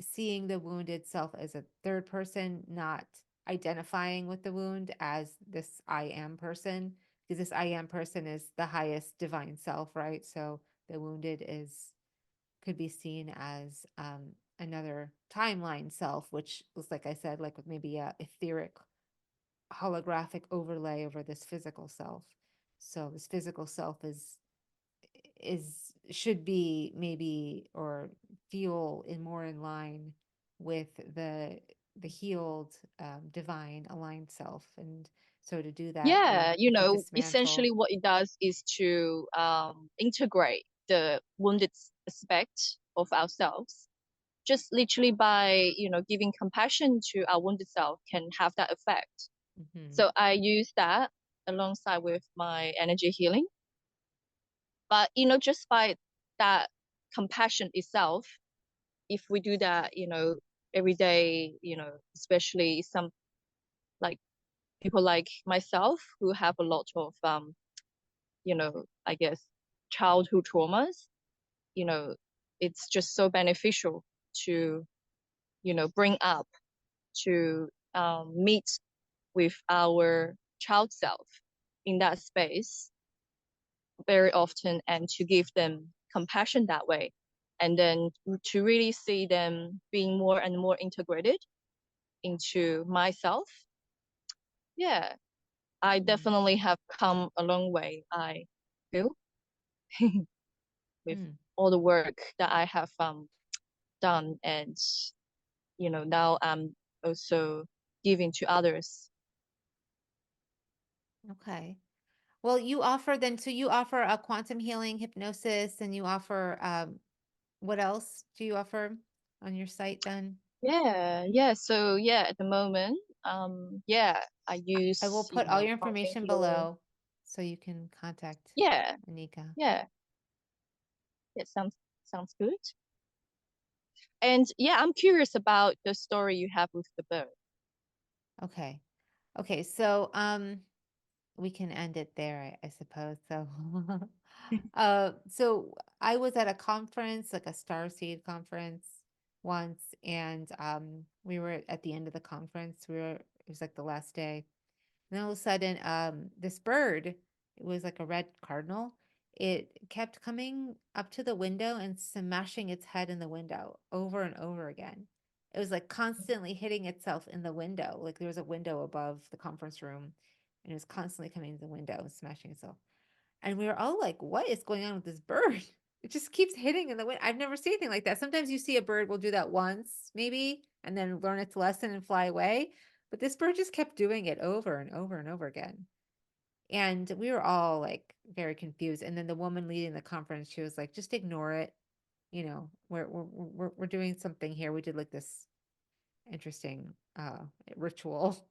seeing the wound itself as a third person, not identifying with the wound as this I am person, because this I am person is the highest divine self, right? So the wounded is could be seen as another timeline self, which was, like I said, like with maybe a etheric holographic overlay over this physical self. So this physical self is should be maybe or feel in more in line with the healed divine aligned self. And so to do that, we Yeah, have to dismantle. essentially what it does is to integrate the wounded aspect of ourselves. Just literally by, giving compassion to our wounded self can have that effect. Hmm. So I use that alongside with my energy healing. But, just by that compassion itself, if we do that, every day, especially some like people like myself who have a lot of, I guess, childhood traumas, you know, it's just so beneficial to, bring up, to meet with our child self in that space very often and to give them compassion that way. And then to really see them being more and more integrated into myself. Yeah, I definitely have come a long way, I feel, with Mm-hmm. all the work that I have done. And, now I'm also giving to others. Okay. Well, you offer then, so you offer a quantum healing hypnosis, and you offer what else do you offer on your site then? Yeah, yeah. So yeah, at the moment, yeah, I I will use, put all your quantum information healing. below so you can contact Yeah, Aneeka. yeah, it sounds good. And yeah, I'm curious about the story you have with the bird. Okay. Okay, so we can end it there, I suppose. So so I was at a conference, like a Starseed conference once, and we were at the end of the conference. It was like the last day. And all of a sudden, this bird, it was like a red cardinal, it kept coming up to the window and smashing its head in the window over and over again. It was like constantly hitting itself in the window. Like there was a window above the conference room, and it was constantly coming to the window and smashing itself. And we were all like, what is going on with this bird? It just keeps hitting in the wind. I've never seen anything like that. Sometimes you see a bird will do that once, maybe, and then learn its lesson and fly away. But this bird just kept doing it over and over and over again. And we were all like very confused. And then the woman leading the conference, she was like, just ignore it. You know, we're doing something here. We did like this interesting ritual.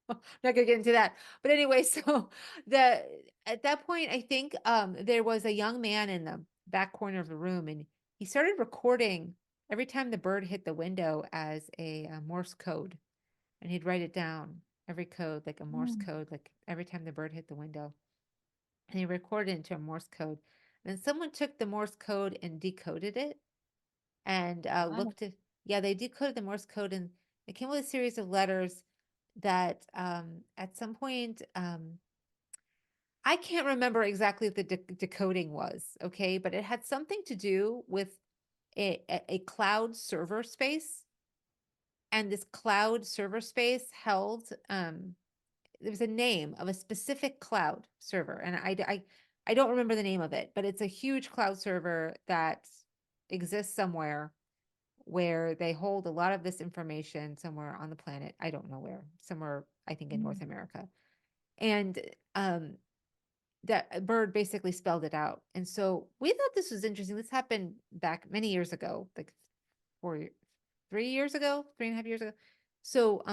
Not gonna get into that. But anyway, so the at that point, I think there was a young man in the back corner of the room, and he started recording every time the bird hit the window as a Morse code, and he'd write it down every code like a Morse Mm, code, like every time the bird hit the window, and he recorded it into a Morse code. And then someone took the Morse code and decoded it, and wow. looked at, yeah, they decoded the Morse code, and it came with a series of letters that at some point I can't remember exactly what the decoding was, okay, but it had something to do with a cloud server space, and this cloud server space held there was a name of a specific cloud server, and I don't remember the name of it, but it's a huge cloud server that exists somewhere where they hold a lot of this information somewhere on the planet. I don't know where, somewhere I think in North Mm, America. And um, that bird basically spelled it out. And so we thought this was interesting. This happened back many years ago, like 4, 3 years ago, 3.5 years ago. So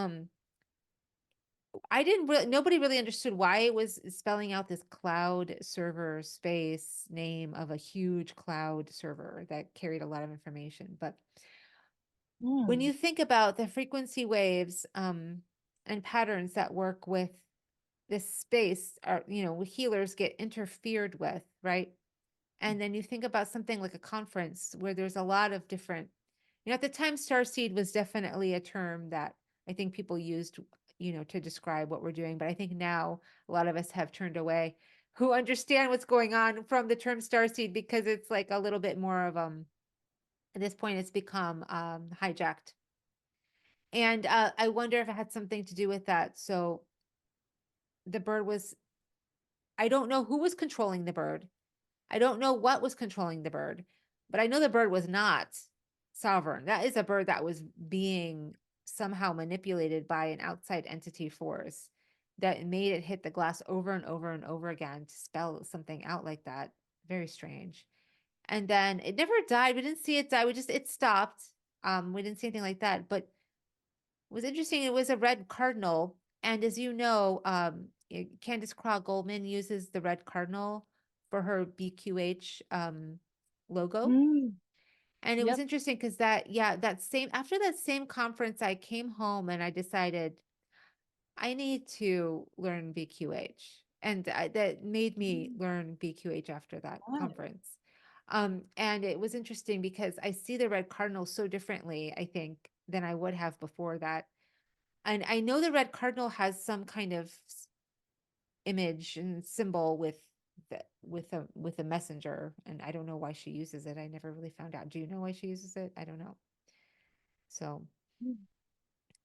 nobody really understood why it was spelling out this cloud server space name of a huge cloud server that carried a lot of information. But when Mm. you think about the frequency waves and patterns that work with this space, are, healers get interfered with, right? And then you think about something like a conference where there's a lot of different, at the time, starseed was definitely a term that I think people used, to describe what we're doing. But I think now a lot of us have turned away who understand what's going on from the term starseed, because it's like a little bit more of, at this point, it's become hijacked. And I wonder if it had something to do with that. So the bird was, I don't know who was controlling the bird. I don't know what was controlling the bird, but I know the bird was not sovereign. That is a bird that was being somehow manipulated by an outside entity force that made it hit the glass over and over and over again to spell something out like that. Very strange. And then it never died. We didn't see it die. It stopped. We didn't see anything like that. But it was interesting. It was a red cardinal. And as you know, Candace Craw Goldman uses the red cardinal for her BQH logo. Mm. And it was Yep. interesting because after that same conference, I came home and I decided I need to learn BQH. And that made me Mm. learn BQH after that Right. conference. And it was interesting because I see the red cardinal so differently, I think, than I would have before that. And I know the red cardinal has some kind of image and symbol with a messenger, and I don't know why she uses it. I never really found out. Do you know why she uses it? I don't know. So Mm.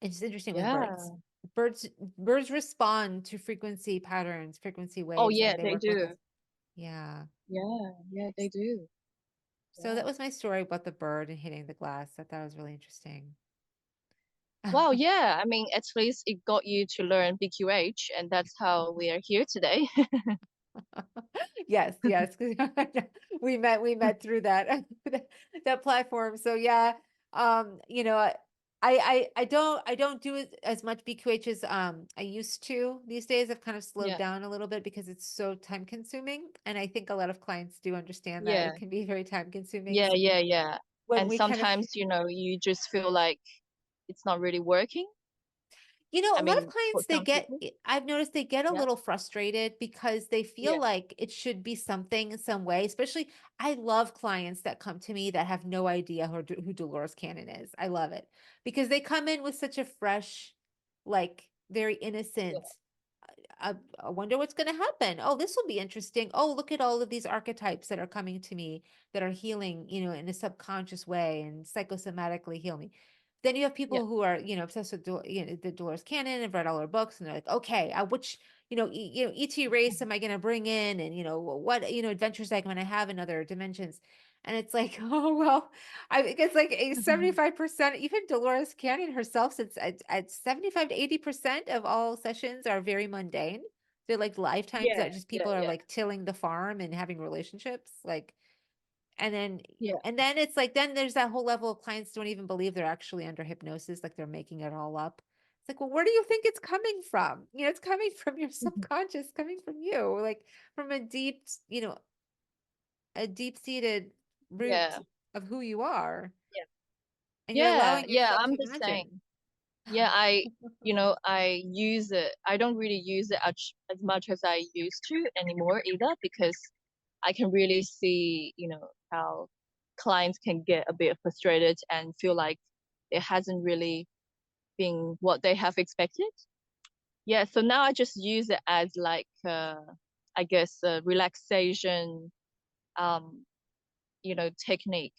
it's interesting with birds. Yeah. Birds birds respond to frequency patterns, frequency Oh, waves, yeah, and they they work with us. do. Yeah. Yeah, yeah, they do. So Yeah. that was my story about the bird and hitting the glass. I thought it was really interesting. Wow, yeah. I mean, at least it got you to learn BQH, and that's how we are here today. Yes, yes. 'Cause we met through that that platform. So yeah, I don't do it as much BQH as I used to these days. I've kind of slowed Yeah, down a little bit because it's so time consuming, and I think a lot of clients do understand that it yeah, can be very time consuming. yeah, So yeah, yeah. when And we kind of sometimes, you just feel like it's not really working. A I lot of mean, for clients, some people. I've noticed they get a Yeah, little frustrated because they feel yeah, like it should be something in some way. Especially, I love clients that come to me that have no idea who Dolores Cannon is. I love it because they come in with such a fresh, like very innocent, yeah, I wonder what's going to happen. Oh, this will be interesting. Oh, look at all of these archetypes that are coming to me that are healing, in a subconscious way and psychosomatically heal me. Then you have yeah, people who are, obsessed with, the Dolores Cannon and read all her books, and they're like, okay, which, ET race am I going to bring in, and what, adventures I'm going to have in other dimensions. And it's like, oh well, I think it's like a 75%, even Dolores Cannon herself says at 75 to 80% of all sessions are very mundane. They're like lifetimes yeah, that just yeah, people are yeah, like tilling the farm and having relationships. Like, and then yeah. and then it's like then there's that whole level of clients don't even believe they're actually under hypnosis, like they're making it all up. It's like, well, where do you think it's coming from? It's coming from your Mhm. subconscious, coming from you, like from a deep-seated root Yeah, of who you are, yeah, and you're yeah, allowing yeah. yourself I'm to the imagine. same. Yeah, I use it. I don't really use it as much as I used to anymore either because I can really see, how clients can get a bit frustrated and feel like it hasn't really been what they have expected. Yeah, so now I just use it as like, I guess, a relaxation, um, technique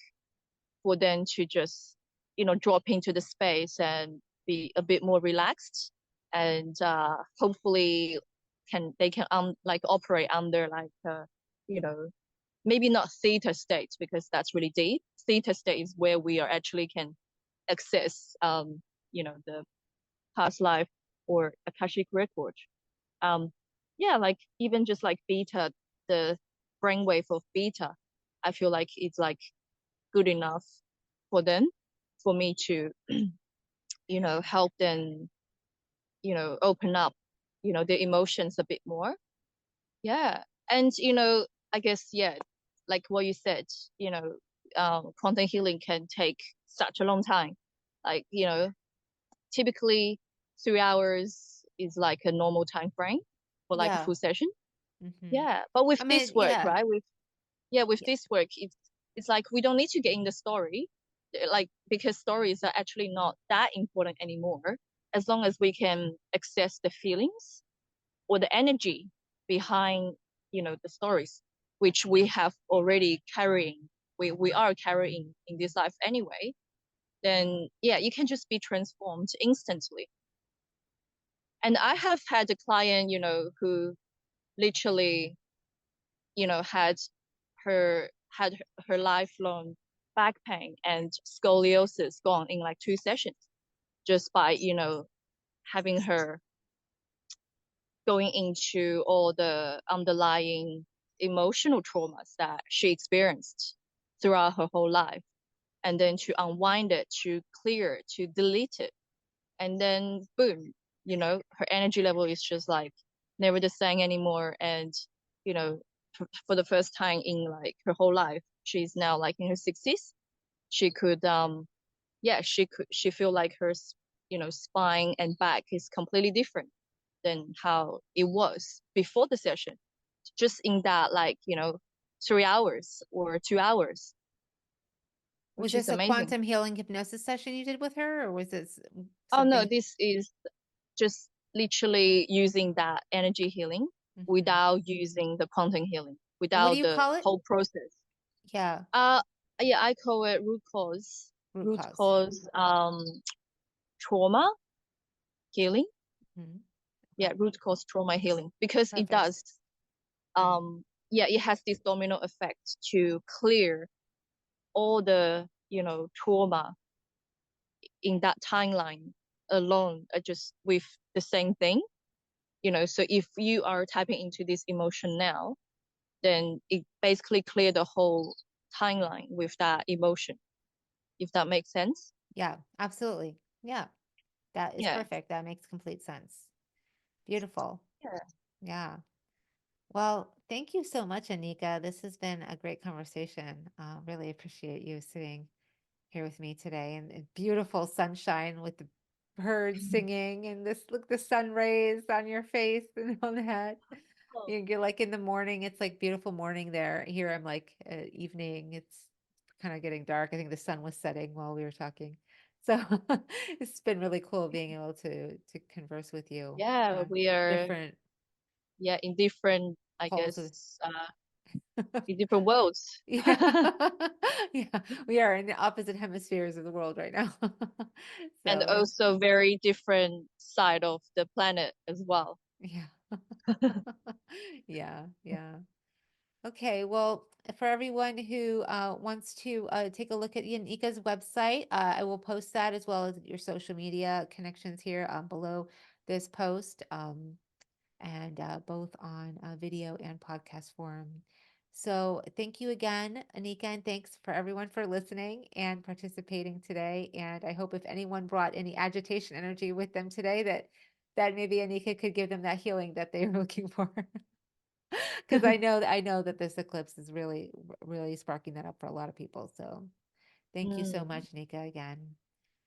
for them to just, drop into the space and be a bit more relaxed, and hopefully they can like operate under like, you know maybe not theta state because that's really deep. Theta state is where we are actually can access, the past life or akashic record. um yeah, like even just like beta, the brainwave of beta, I feel like it's like good enough for them, for me to help them, open up the emotions a bit more. Yeah. And, I guess, yeah, like what you said, quantum healing can take such a long time. Like, typically 3 hours is like a normal time frame for like a Yeah. full session. Mm-hmm. Yeah. But with I this mean, work, yeah. right? With Yeah. this work, it's like we don't need to get in the story, like because stories are actually not that important anymore, as long as we can access the feelings or the energy behind, the stories, which we have already carrying, we are carrying in this life anyway. Then yeah, you can just be transformed instantly. And I have had a client, who literally, had had her lifelong back pain and scoliosis gone in like 2 sessions, just by, having her going into all the underlying emotional traumas that she experienced throughout her whole life, and then to unwind it, to clear it, to delete it. And then boom, her energy level is just like never the same anymore. And, for the first time in like her whole life, she's now like in her 60s. She could, she feel like her, spine and back is completely different than how it was before the session, just in that, like, 3 hours or 2 hours, Was which is this a amazing. quantum healing hypnosis session you did with her, or was this Oh no, something? this is just literally using that energy healing Mm-hmm. without using the quantum healing, And what do without you the call it? whole process. Yeah, Uh, yeah, I call it root root cause. cause, trauma healing. Hmm. Yeah, Okay, root cause trauma healing, because it perfect. does, yeah, it has this domino effect to clear all the, trauma in that timeline alone, just with the same thing. So if you are tapping into this emotion now, then it basically clear the whole timeline with that emotion, if that makes sense. Yeah, absolutely. Yeah, that is Yeah. perfect. That makes complete sense. Beautiful. Yeah. Yeah. Well, thank you so much, Anika. This has been a great conversation. Really appreciate you sitting here with me today and beautiful sunshine with the birds singing and this look the sun rays on your face and all that. Oh, You're like in the morning, it's like beautiful morning there. Here I'm like evening. It's kind of getting dark. I think the sun was setting while we were talking. So it's been really cool being able to converse with you yeah, on we are, different yeah, in different, I poles of guess, in different worlds. yeah. Yeah, we are in the opposite hemispheres of the world right now. And So, also very different side of the planet as well. yeah. Yeah, yeah. Okay, well, for everyone who wants to take a look at Yanika's website, I will post that as well as your social media connections here below this post. And both on video and podcast form. So thank you again, Anika, and thanks for everyone for listening and participating today. And I hope if anyone brought any agitation energy with them today, that maybe Anika could give them that healing that they were looking for. Because I know that this eclipse is really sparking that up for a lot of people. So thank you so Mm. much, Anika, again.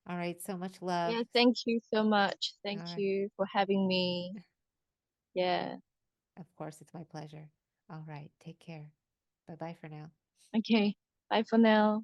All right, so much love. Yeah, thank you so much. All Thank right. you for having me. Yeah. Of course, it's my pleasure. All right, take care. Bye bye for now. Okay. Bye for now.